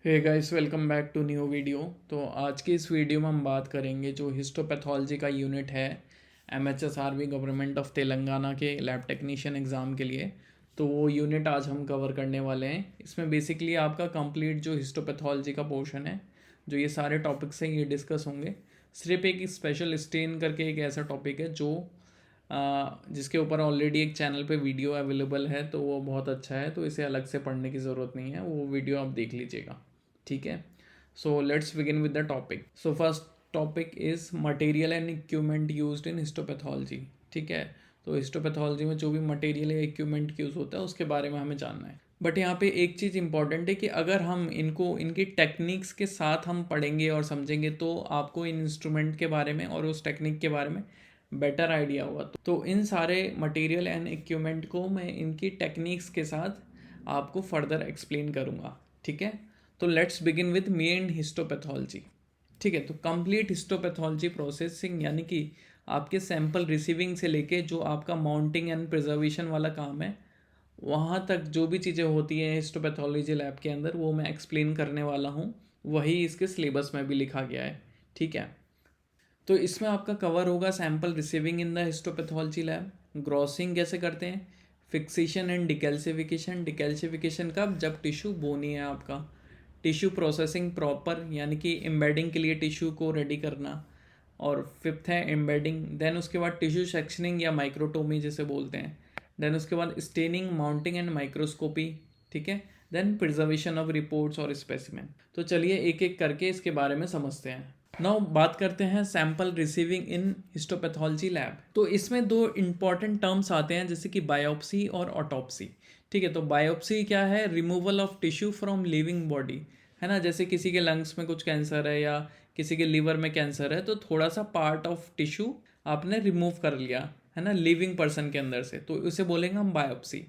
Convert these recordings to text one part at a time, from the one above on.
Hey guys, welcome back to new video. तो आज की इस वीडियो में हम बात करेंगे जो हिस्टोपैथोलॉजी का यूनिट है एमएचएसआरबी गवर्नमेंट ऑफ तेलंगाना के लैब टेक्नीशियन एग्ज़ाम के लिए। तो वो यूनिट आज हम कवर करने वाले हैं। इसमें बेसिकली आपका कंप्लीट जो हिस्टोपैथोलॉजी का पोर्शन है, जो ये सारे टॉपिक्स हैं, ये डिस्कस होंगे। सिर्फ एक स्पेशल स्टेन करके एक ऐसा टॉपिक है जो जिसके ऊपर ऑलरेडी एक चैनल पे वीडियो अवेलेबल है, तो वो बहुत अच्छा है, तो इसे अलग से पढ़ने की ज़रूरत नहीं है, वो वीडियो आप देख लीजिएगा। ठीक है। So let's begin with the topic. So first topic is material and equipment used in histopathology. ठीक है। तो हिस्टोपैथोलॉजी में जो भी मटेरियल या इक्विपमेंट यूज़ होता है उसके बारे में हमें जानना है। बट यहाँ पे एक चीज़ इंपॉर्टेंट है कि अगर हम इनको इनकी टेक्निक्स के साथ हम पढ़ेंगे और समझेंगे तो आपको इन इंस्ट्रूमेंट के बारे में और उस टेक्निक के बारे में बेटर आइडिया होगा। तो इन सारे मटेरियल एंड इक्विपमेंट को मैं इनकी टेक्निक्स के साथ आपको फर्दर एक्सप्लेन करूँगा। ठीक है। तो let's begin with main histopathology. ठीक है। तो कंप्लीट हिस्टोपैथोलॉजी प्रोसेसिंग यानी कि आपके सैंपल रिसीविंग से लेके जो आपका माउंटिंग एंड प्रिजर्वेशन वाला काम है, वहाँ तक जो भी चीज़ें होती हैं हिस्टोपैथोलॉजी लैब के अंदर, वो मैं एक्सप्लेन करने वाला हूँ। वही इसके सिलेबस में भी लिखा गया है। ठीक है। तो इसमें आपका कवर होगा sample receiving in the histopathology lab, grossing कैसे करते हैं, फिक्सेशन एंड डिकैल्सिफिकेशन। डिकैल्सिफिकेशन कब? जब टिश्यू बोनी है आपका। टिश्यू प्रोसेसिंग प्रॉपर यानी कि एम्बेडिंग के लिए टिश्यू को रेडी करना। और फिफ्थ है एम्बेडिंग। देन उसके बाद टिश्यू सेक्शनिंग या माइक्रोटोमी जिसे बोलते हैं। देन उसके बाद स्टेनिंग, माउंटिंग एंड माइक्रोस्कोपी। ठीक है। देन प्रिजर्वेशन ऑफ रिपोर्ट्स और स्पेसिमेन। तो चलिए एक एक करके इसके बारे में समझते हैं। नाउ बात करते हैं sample receiving end histopathology lab. तो इसमें दो इंपॉर्टेंट टर्म्स आते हैं जैसे कि बायोप्सी और ऑटोप्सी। ठीक है। तो बायोप्सी क्या है? Removal of tissue from living body, है ना। जैसे किसी के लंग्स में कुछ कैंसर है या किसी के लीवर में कैंसर है, तो थोड़ा सा पार्ट ऑफ टिश्यू आपने रिमूव कर लिया, है ना, लिविंग पर्सन के अंदर से, तो उसे बोलेंगे हम बायोप्सी।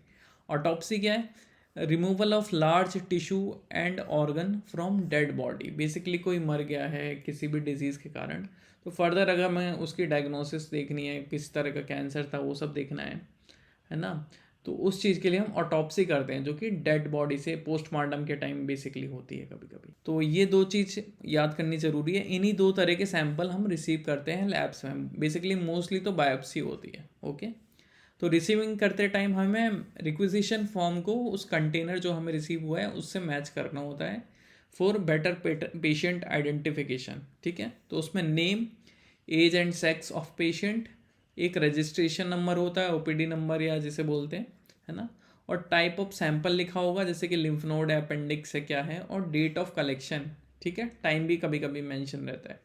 ऑटोप्सी क्या है? Removal of large tissue and organ from dead body. Basically कोई मर गया है किसी भी डिजीज़ के कारण, तो फर्दर अगर हमें उसकी डायग्नोसिस देखनी है, किस तरह का कैंसर था वो सब देखना है ना, तो उस चीज़ के लिए हम ऑटोप्सी करते हैं, जो कि डेड बॉडी से पोस्टमार्टम के टाइम बेसिकली होती है कभी कभी। तो ये दो चीज़ याद करनी ज़रूरी है। इन्हीं दो तरह के सैंपल हम रिसीव करते हैं लैब्स में। बेसिकली मोस्टली तो बायोप्सी होती है। ओके। तो रिसीविंग करते टाइम हमें रिक्विजिशन फॉर्म को उस कंटेनर जो हमें रिसीव हुआ है उससे मैच करना होता है फॉर बेटर पेशेंट आइडेंटिफिकेशन। ठीक है। तो उसमें name, age and sex of patient, एक रजिस्ट्रेशन नंबर होता है, ओपीडी नंबर या जिसे बोलते हैं, है ना, और टाइप ऑफ सैंपल लिखा होगा जैसे कि लिम्फ नोड है, अपेंडिक्स है, क्या है, और डेट ऑफ कलेक्शन। ठीक है। टाइम भी कभी कभी मेंशन रहता है।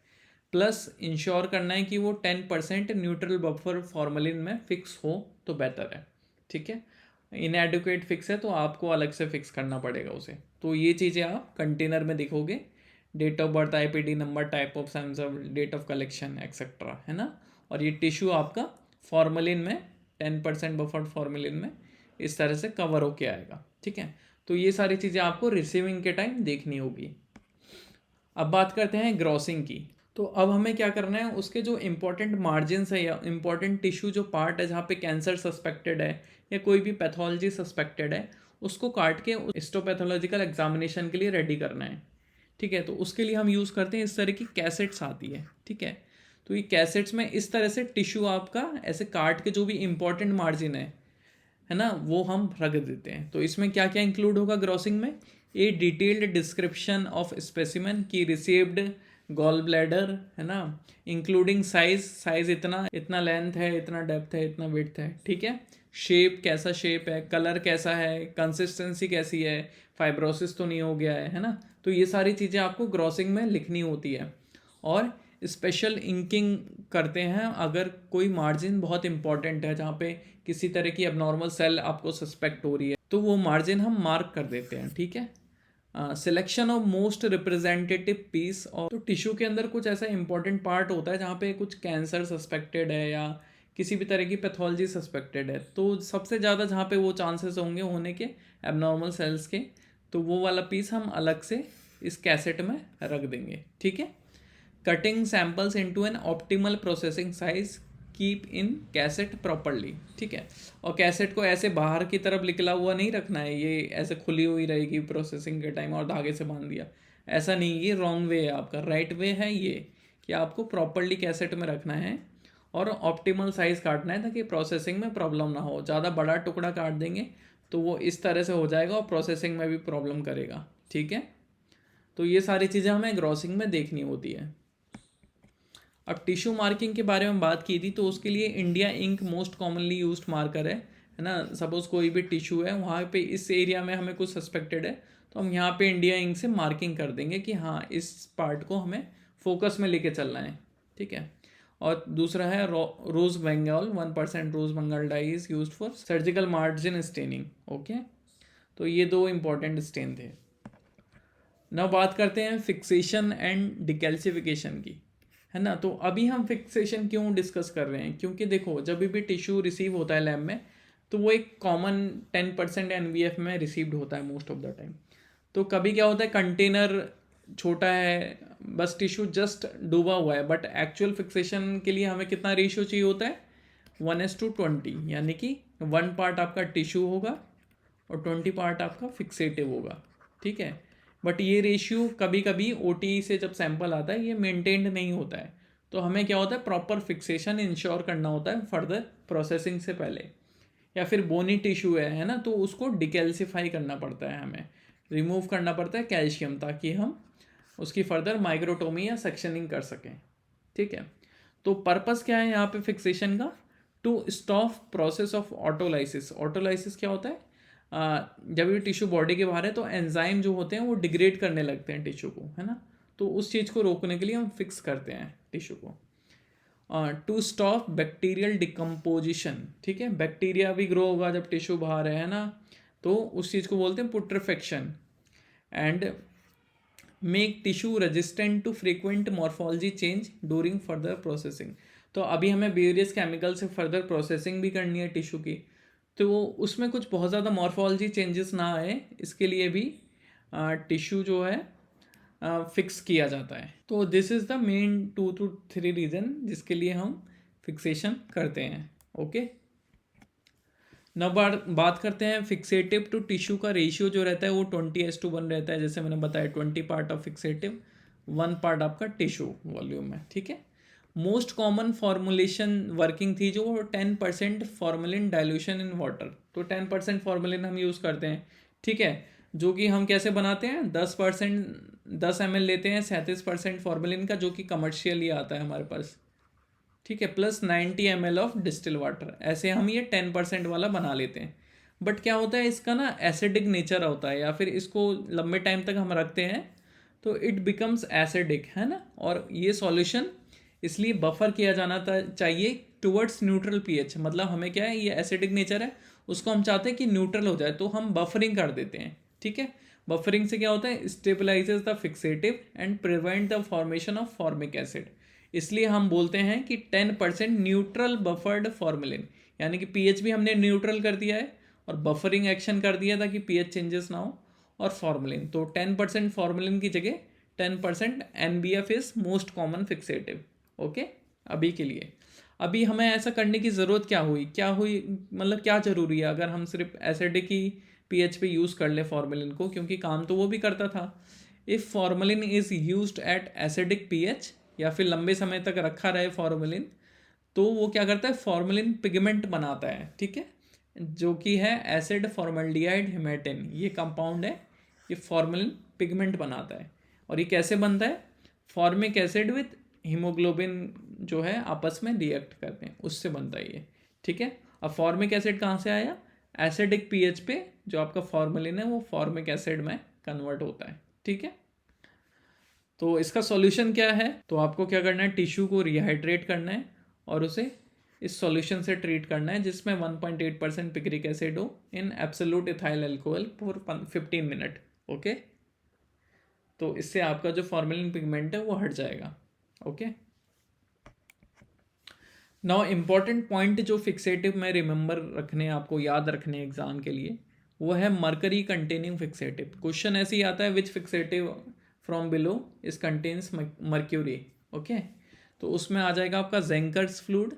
प्लस इंश्योर करना है कि वो 10% न्यूट्रल बफर फॉर्मलिन में फिक्स हो तो बेटर है। ठीक है। इनएडिक्वेट फिक्स है तो आपको अलग से फिक्स करना पड़ेगा उसे। तो ये चीज़ें आप कंटेनर में दिखोगे, date of birth, IPD number, type of sensor, date of collection etcetera, है ना। और ये टिश्यू आपका फॉर्मलिन में 10% बफर्ड फॉर्मलिन में इस तरह से कवर होके आएगा। ठीक है। तो ये सारी चीज़ें आपको रिसीविंग के टाइम देखनी होगी। अब बात करते हैं ग्रॉसिंग की। तो अब हमें क्या करना है, उसके जो इंपॉर्टेंट मार्जिन है या इंपॉर्टेंट टिश्यू जो पार्ट है जहाँ पे कैंसर सस्पेक्टेड है या कोई भी पैथोलॉजी सस्पेक्टेड है, उसको काट के हिस्टोपैथोलॉजिकल एग्जामिनेशन के लिए रेडी करना है। ठीक है। तो उसके लिए हम यूज़ करते हैं इस तरह की कैसेट्स आती है। ठीक है। तो ये कैसेट्स में इस तरह से टिश्यू आपका ऐसे काट के जो भी इंपॉर्टेंट मार्जिन है ना, वो हम रख देते हैं। तो इसमें क्या क्या इंक्लूड होगा ग्रॉसिंग में? ए डिटेल्ड डिस्क्रिप्शन ऑफ स्पेसिमेन की रिसीव्ड गॉल ब्लैडर, है ना, इंक्लूडिंग साइज, साइज इतना इतना लेंथ है, इतना डेप्थ है, इतना विड्थ है। ठीक है। शेप, कैसा शेप है, कलर कैसा है, कंसिस्टेंसी कैसी है, फाइब्रोसिस तो नहीं हो गया है ना। तो ये सारी चीज़ें आपको ग्रॉसिंग में लिखनी होती है। और स्पेशल इंकिंग करते हैं अगर कोई मार्जिन बहुत इंपॉर्टेंट है जहाँ पे किसी तरह की abnormal सेल आपको सस्पेक्ट हो रही है, तो वो मार्जिन हम मार्क कर देते हैं। ठीक है। Selection of most representative piece. और तो टिश्यू के अंदर कुछ ऐसा इंपॉर्टेंट पार्ट होता है जहाँ पे कुछ कैंसर सस्पेक्टेड है या किसी भी तरह की पैथोलॉजी सस्पेक्टेड है, तो सबसे ज़्यादा जहाँ पे वो चांसेस होंगे होने के एबनॉर्मल सेल्स के, तो वो वाला पीस हम अलग से इस कैसेट में रख देंगे। ठीक है। Cutting samples into an optimal processing size. Keep in cassette properly, ठीक है। और कैसेट को ऐसे बाहर की तरफ निकला हुआ नहीं रखना है, ये ऐसे खुली हुई रहेगी प्रोसेसिंग के टाइम और धागे से बांध दिया, ऐसा नहीं, ये रॉन्ग वे है आपका। राइट वे है ये कि आपको प्रॉपरली कैसेट में रखना है और ऑप्टिमल साइज़ काटना है ताकि प्रोसेसिंग में प्रॉब्लम ना हो। ज़्यादा बड़ा टुकड़ा काट देंगे तो वो इस तरह से हो जाएगा और प्रोसेसिंग में भी प्रॉब्लम करेगा, ठीक है। तो ये सारी चीज़ें हमें ग्रॉसिंग में देखनी होती है। अब टिश्यू मार्किंग के बारे में बात की थी, तो उसके लिए India ink most commonly used marker है ना। सपोज़ कोई भी टिश्यू है वहाँ पे इस एरिया में हमें कुछ सस्पेक्टेड है तो हम यहाँ पे इंडिया इंक से मार्किंग कर देंगे कि हाँ इस पार्ट को हमें फोकस में लेके चलना है, ठीक है। और दूसरा है rose Bengal 1% rose Bengal dye is use for surgical margin staining, okay. तो ये दो इंपॉर्टेंट स्टेन थे। ना बात करते हैं फिक्सेशन एंड डिकैल्सिफिकेशन की, है ना। तो अभी हम फिक्सेशन क्यों डिस्कस कर रहे हैं, क्योंकि देखो जब भी टिश्यू रिसीव होता है लैब में तो वो एक कॉमन 10% NBF में रिसीव्ड होता है मोस्ट ऑफ द टाइम। तो कभी क्या होता है कंटेनर छोटा है, बस टिश्यू जस्ट डूबा हुआ है, बट एक्चुअल फिक्सेशन के लिए हमें कितना रेशियो चाहिए होता है 1:20, यानी कि 1 पार्ट आपका टिश्यू होगा और 20 पार्ट आपका फिक्सेटिव होगा, ठीक है। बट ये रेशियो कभी कभी OTE से जब सैंपल आता है ये मेंटेन्ड नहीं होता है, तो हमें क्या होता है प्रॉपर फिक्सेशन इंश्योर करना होता है फर्दर प्रोसेसिंग से पहले। या फिर बोनी टिश्यू है ना, तो उसको डिकैल्सिफाई करना पड़ता है, हमें रिमूव करना पड़ता है कैल्शियम, ताकि हम उसकी फर्दर माइक्रोटोमी या सेक्शनिंग कर सकें, ठीक है। तो पर्पस क्या है यहाँ पे फिक्सेशन का, to stop process of autolysis. Autolysis क्या होता है, जब ये टिश्यू बॉडी के बाहर है तो एंजाइम जो होते हैं वो डिग्रेड करने लगते हैं टिश्यू को, है ना। तो उस चीज़ को रोकने के लिए हम फिक्स करते हैं टिश्यू को। टू स्टॉप बैक्टीरियल डिकम्पोजिशन, ठीक है। बैक्टीरिया भी ग्रो होगा जब टिश्यू बाहर है ना, तो उस चीज़ को बोलते हैं putrefaction. And make tissue resistant to frequent morphology change during further processing. तो अभी हमें वेरियस केमिकल से फर्दर प्रोसेसिंग भी करनी है टिश्यू की, तो उसमें कुछ बहुत ज़्यादा मॉर्फोलॉजी चेंजेस ना आए, इसके लिए भी टिश्यू जो है फिक्स किया जाता है। तो this is the main 2 to 3 reason जिसके लिए हम फिक्सेशन करते हैं, ओके। न बात करते हैं फिक्सेटिव टू टिश्यू का रेशियो जो रहता है वो 20:1 रहता है। जैसे मैंने बताया 20 पार्ट ऑफ फिक्सेटिव, 1 पार्ट आपका टिश्यू वॉल्यूम है, ठीक है। मोस्ट कॉमन फॉर्मुलेशन वर्किंग थी जो 10% फॉर्मुलिन डाइल्यूशन इन वाटर। तो 10% फॉर्मुलिन हम यूज़ करते हैं, ठीक है। जो कि हम कैसे बनाते हैं 10 ml लेते हैं 37% फॉर्मुलिन का, जो कि कमर्शियली आता है हमारे पास, ठीक है, plus 90 ml of distil water. ऐसे हम ये 10% वाला बना लेते हैं। बट क्या होता है इसका ना एसिडिक नेचर होता है, या फिर इसको लंबे टाइम तक हम रखते हैं तो इट बिकम्स एसिडिक, है ना। और ये सॉल्यूशन इसलिए बफर किया जाना चाहिए टुवर्ड्स न्यूट्रल पीएच। मतलब हमें क्या है, ये एसिडिक नेचर है, उसको हम चाहते हैं कि न्यूट्रल हो जाए, तो हम बफरिंग कर देते हैं, ठीक है। बफरिंग से क्या होता है, stabilises the fixative and prevent the formation of formic acid. इसलिए हम बोलते हैं कि 10% न्यूट्रल बफर्ड फॉर्मुलिन, यानी कि पीएच भी हमने न्यूट्रल कर दिया है और बफरिंग एक्शन कर दिया ताकि पीएच चेंजेस ना हो, और फॉर्मुलिन। तो 10% फॉर्मुलिन की जगह 10% NBF is most common fixative, okay. अभी के लिए अभी हमें ऐसा करने की ज़रूरत क्या हुई मतलब क्या ज़रूरी है अगर हम सिर्फ एसिडिक ही पीएच पे यूज़ कर ले फॉर्मुलिन को, क्योंकि काम तो वो भी करता था। If formalin is used at acidic pH या फिर लंबे समय तक रखा रहे फॉर्मुलिन, तो वो क्या करता है फॉर्मुलिन पिगमेंट बनाता है, ठीक है, जो कि है एसिड फॉर्मल्डिहाइड हेमेटिन। ये कंपाउंड है, ये फॉर्मुलिन पिगमेंट बनाता है। और ये कैसे बनता है, फॉर्मिक एसिड विथ हीमोग्लोबिन जो है आपस में रिएक्ट करते हैं, उससे बनता है ये, ठीक है। अब फॉर्मिक एसिड कहाँ से आया, एसिडिक पीएच पे जो आपका फॉर्मुलिन है वो फॉर्मिक एसिड में कन्वर्ट होता है, ठीक है। तो इसका सॉल्यूशन क्या है, तो आपको क्या करना है, टिश्यू को रिहाइड्रेट करना है और उसे इस सॉल्यूशन से ट्रीट करना है जिसमें 1.8% पिक्रिक एसिड हो in absolute ethyl alcohol for 15 minute, okay. तो इससे आपका जो फॉर्मुलिन पिगमेंट है वो हट जाएगा, ओके। नाउ इम्पॉर्टेंट पॉइंट जो फिक्सेटिव में रिमेंबर रखने, आपको याद रखने एग्जाम के लिए, वो है मरकरी कंटेनिंग फिक्सेटिव। क्वेश्चन ऐसे ही आता है, विच फिक्सेटिव फ्रॉम बिलो इस कंटेन्स मर्क्यूरी, ओके। तो उसमें आ जाएगा आपका जेंकर्स fluid,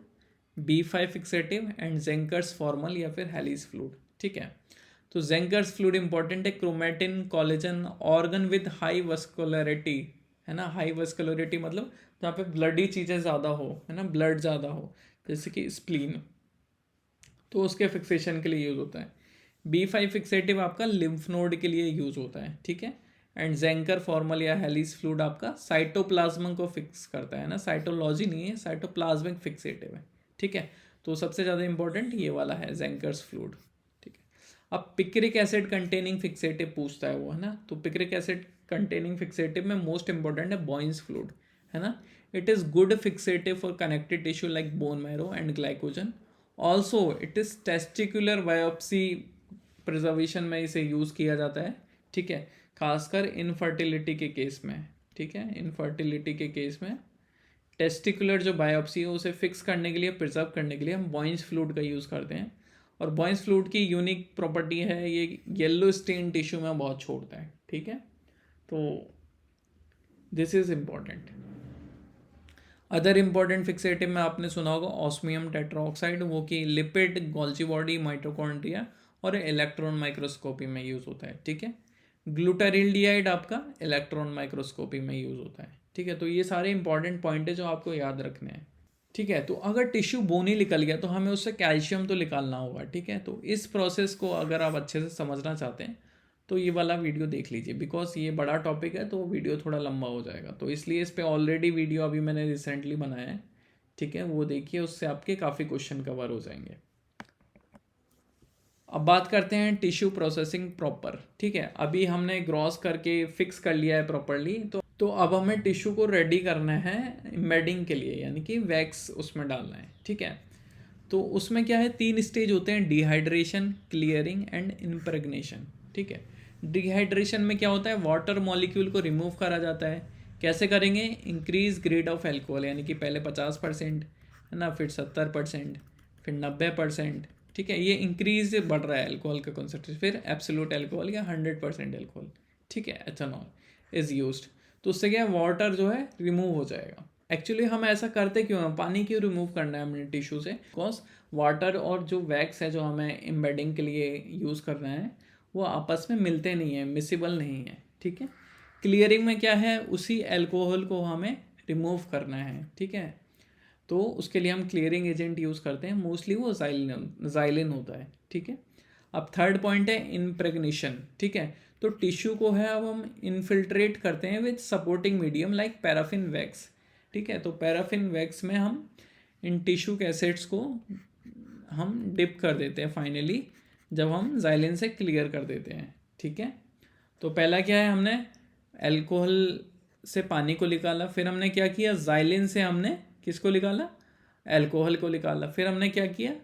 B5 fixative and जेंकर्स formal या फिर हेलिस फ्लूइड, ठीक है। तो जेंकर्स फ्लूइड इंपॉर्टेंट है, chromatin collagen organ with high vascularity, है ना। हाई वस्कुलरिटी मतलब जहाँ पे ब्लडी चीज़ें ज़्यादा हो, है ना, ब्लड ज़्यादा हो, जैसे कि स्प्लीन, तो उसके फिक्सेशन के लिए यूज़ होता है। B5 फिक्सेटिव आपका लिम्फ नोड के लिए यूज़ होता है, ठीक है। एंड जेंकर फॉर्मल या हेलिस फ्लूइड आपका साइटोप्लाज्म को फिक्स करता है ना, साइटोलॉजी नहीं है, साइटोप्लाज्मिक फिक्सेटिव है, ठीक है। तो सबसे ज़्यादा इंपॉर्टेंट ये वाला है जेंकर्स फ्लूइड, ठीक है। अब पिक्रिक एसिड कंटेनिंग फिक्सेटिव पूछता है वो, है ना। तो पिक्रिक एसिड कंटेनिंग फिक्सेटिव में मोस्ट इंपॉर्टेंट है बॉइंस फ्लूइड, है ना। It is good fixative for connected tissue like bone marrow and glycogen. Also it is testicular biopsy preservation में इसे यूज़ किया जाता है, ठीक है, खासकर इनफर्टिलिटी के केस में, ठीक है। इनफर्टिलिटी के केस में टेस्टिकुलर जो बायोप्सी है उसे फिक्स करने के लिए, प्रिजर्व करने के लिए हम बॉइंस फ्लूइड का यूज़ करते हैं। और बॉइंस फ्लूइड की यूनिक प्रॉपर्टी है, ये येलो स्टेन टिश्यू में बहुत छोड़ता है, ठीक है। तो this is important. Other important fixative में आपने सुना होगा ऑस्मियम टेट्राऑक्साइड, वो कि लिपिड, गोल्जी बॉडी, माइटोकॉन्ड्रिया और इलेक्ट्रॉन माइक्रोस्कोपी में यूज़ होता है, ठीक है। ग्लूटारिल्डिहाइड आपका इलेक्ट्रॉन माइक्रोस्कोपी में यूज़ होता है, ठीक है। तो ये सारे इंपॉर्टेंट पॉइंट है जो आपको याद रखने हैं, ठीक है। तो अगर टिश्यू बोनी निकल गया तो हमें उससे कैल्शियम तो निकालना होगा, ठीक है। तो इस प्रोसेस को अगर आप अच्छे से समझना चाहते हैं तो ये वाला वीडियो देख लीजिए, बिकॉज ये बड़ा टॉपिक है तो वीडियो थोड़ा लंबा हो जाएगा, तो इसलिए इस पर ऑलरेडी वीडियो अभी मैंने रिसेंटली बनाया है, ठीक है, वो देखिए, उससे आपके काफ़ी क्वेश्चन कवर हो जाएंगे। अब बात करते हैं टिश्यू प्रोसेसिंग प्रॉपर, ठीक है। अभी हमने ग्रॉस करके फिक्स कर लिया है प्रॉपरली, तो अब हमें टिश्यू को रेडी करना है एम्बेडिंग के लिए, यानी कि वैक्स उसमें डालना है, ठीक है। तो उसमें क्या है, 3 स्टेज होते हैं, डिहाइड्रेशन, क्लियरिंग एंड इम्प्रेग्नेशन, ठीक है। डिहाइड्रेशन में क्या होता है, वाटर मॉलिक्यूल को रिमूव करा जाता है। कैसे करेंगे, इंक्रीज ग्रेड ऑफ एल्कोहल, यानी कि पहले 50%, है ना, फिर 70%, फिर 90%, ठीक है। ये इंक्रीज बढ़ रहा है एल्कोहल का कॉन्सेंट्रेशन, फिर एब्सोल्यूट एल्कोहल या 100% एल्कोहल, ठीक है, एथेनॉल इज यूज्ड। तो उससे क्या है, वाटर जो है रिमूव हो जाएगा। एक्चुअली हम ऐसा करते क्यों हैं, पानी क्यों रिमूव करना है हमने टिश्यू से, बिकॉज वाटर और जो वैक्स है जो हमें एम्बेडिंग के लिए यूज़ करना है वो आपस में मिलते नहीं है, मिसिबल नहीं है, ठीक है। क्लियरिंग में क्या है, उसी एल्कोहल को हमें रिमूव करना है, ठीक है। तो उसके लिए हम क्लियरिंग एजेंट यूज़ करते हैं, मोस्टली वो जाइलिन होता है, ठीक है। अब थर्ड पॉइंट है इम्प्रेग्नेशन, ठीक है। तो टिश्यू को है अब हम इनफिल्ट्रेट करते हैं with supporting medium like paraffin wax, ठीक है। तो पैराफिन वैक्स में हम इन टिश्यू के एसिड्स को हम डिप कर देते हैं फाइनली, जब हम जाइलिन से क्लियर कर देते हैं, ठीक है। तो पहला क्या है, हमने अल्कोहल से पानी को निकाला, फिर हमने क्या किया, जाइलिन से हमने किसको निकाला, अल्कोहल को निकाला, फिर हमने क्या किया,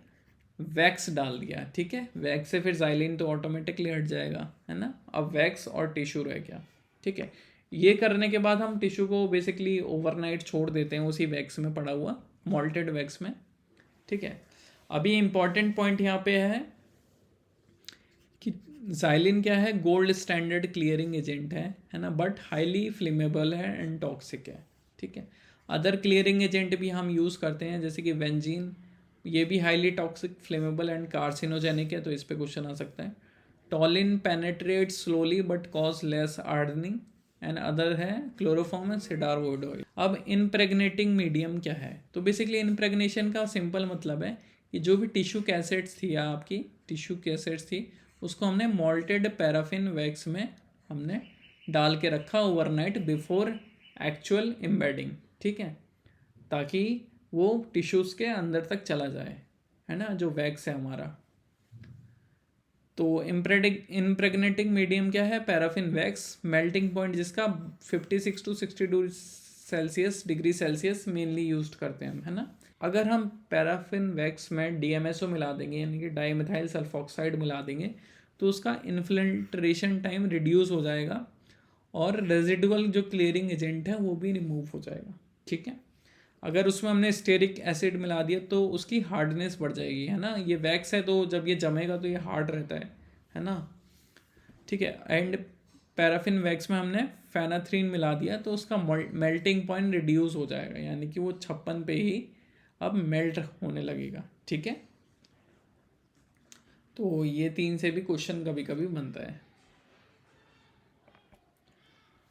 वैक्स डाल दिया, ठीक है। वैक्स से फिर जाइलिन तो ऑटोमेटिकली हट जाएगा, है ना। अब वैक्स और टिश्यू रह गया, ठीक है। ये करने के बाद हम टिश्यू को बेसिकली ओवरनाइट छोड़ देते हैं उसी वैक्स में पड़ा हुआ, मॉल्टेड वैक्स में, ठीक है। अभी इंपॉर्टेंट पॉइंट यहाँ पे कि जाइलिन क्या है, गोल्ड स्टैंडर्ड क्लियरिंग एजेंट है ना, बट हाईली फ्लेमेबल है एंड टॉक्सिक है, ठीक है। अदर क्लियरिंग एजेंट भी हम यूज़ करते हैं, जैसे कि वेंजीन, ये भी highly toxic, flammable and carcinogenic है, तो इस पे क्वेश्चन आ सकता है। Toluene penetrate slowly but cause less hardening, and other है chloroform and cedar wood oil. अब इनप्रेग्नेटिंग मीडियम क्या है, तो बेसिकली इनप्रेग्नेशन का सिंपल मतलब है कि जो भी टिश्यू कैसेट्स थी, आपकी टिश्यू कैसेट्स थी, उसको हमने मॉल्टेड पैराफिन वैक्स में हमने डाल के रखा ओवरनाइट बिफोर एक्चुअल एम्बेडिंग, ठीक है, ताकि वो टिश्यूज़ के अंदर तक चला जाए, है ना, जो वैक्स है हमारा। तो इम्प्रेग्नेटिंग मीडियम क्या है, पैराफिन वैक्स, मेल्टिंग पॉइंट जिसका 56 to 62 Celsius degree Celsius mainly use करते हैं हम, है ना। अगर हम पैराफिन वैक्स में DMSO मिला देंगे, यानी कि डाईमिथाइल सल्फोक्साइड मिला देंगे, तो उसका इन्फिल्ट्रेशन टाइम रिड्यूस हो जाएगा और रेजिडुअल जो क्लियरिंग एजेंट है वो भी रिमूव हो जाएगा, ठीक है। अगर उसमें हमने स्टेरिक एसिड मिला दिया तो उसकी हार्डनेस बढ़ जाएगी, है ना। ये वैक्स है तो जब ये जमेगा तो ये हार्ड रहता है ना, ठीक है। एंड पैराफिन वैक्स में हमने फेनाथ्रीन मिला दिया तो उसका मेल्टिंग पॉइंट रिड्यूस हो जाएगा, यानी कि वो 56 पे ही अब मेल्ट होने लगेगा, ठीक है। तो ये 3 से भी क्वेश्चन कभी कभी बनता है।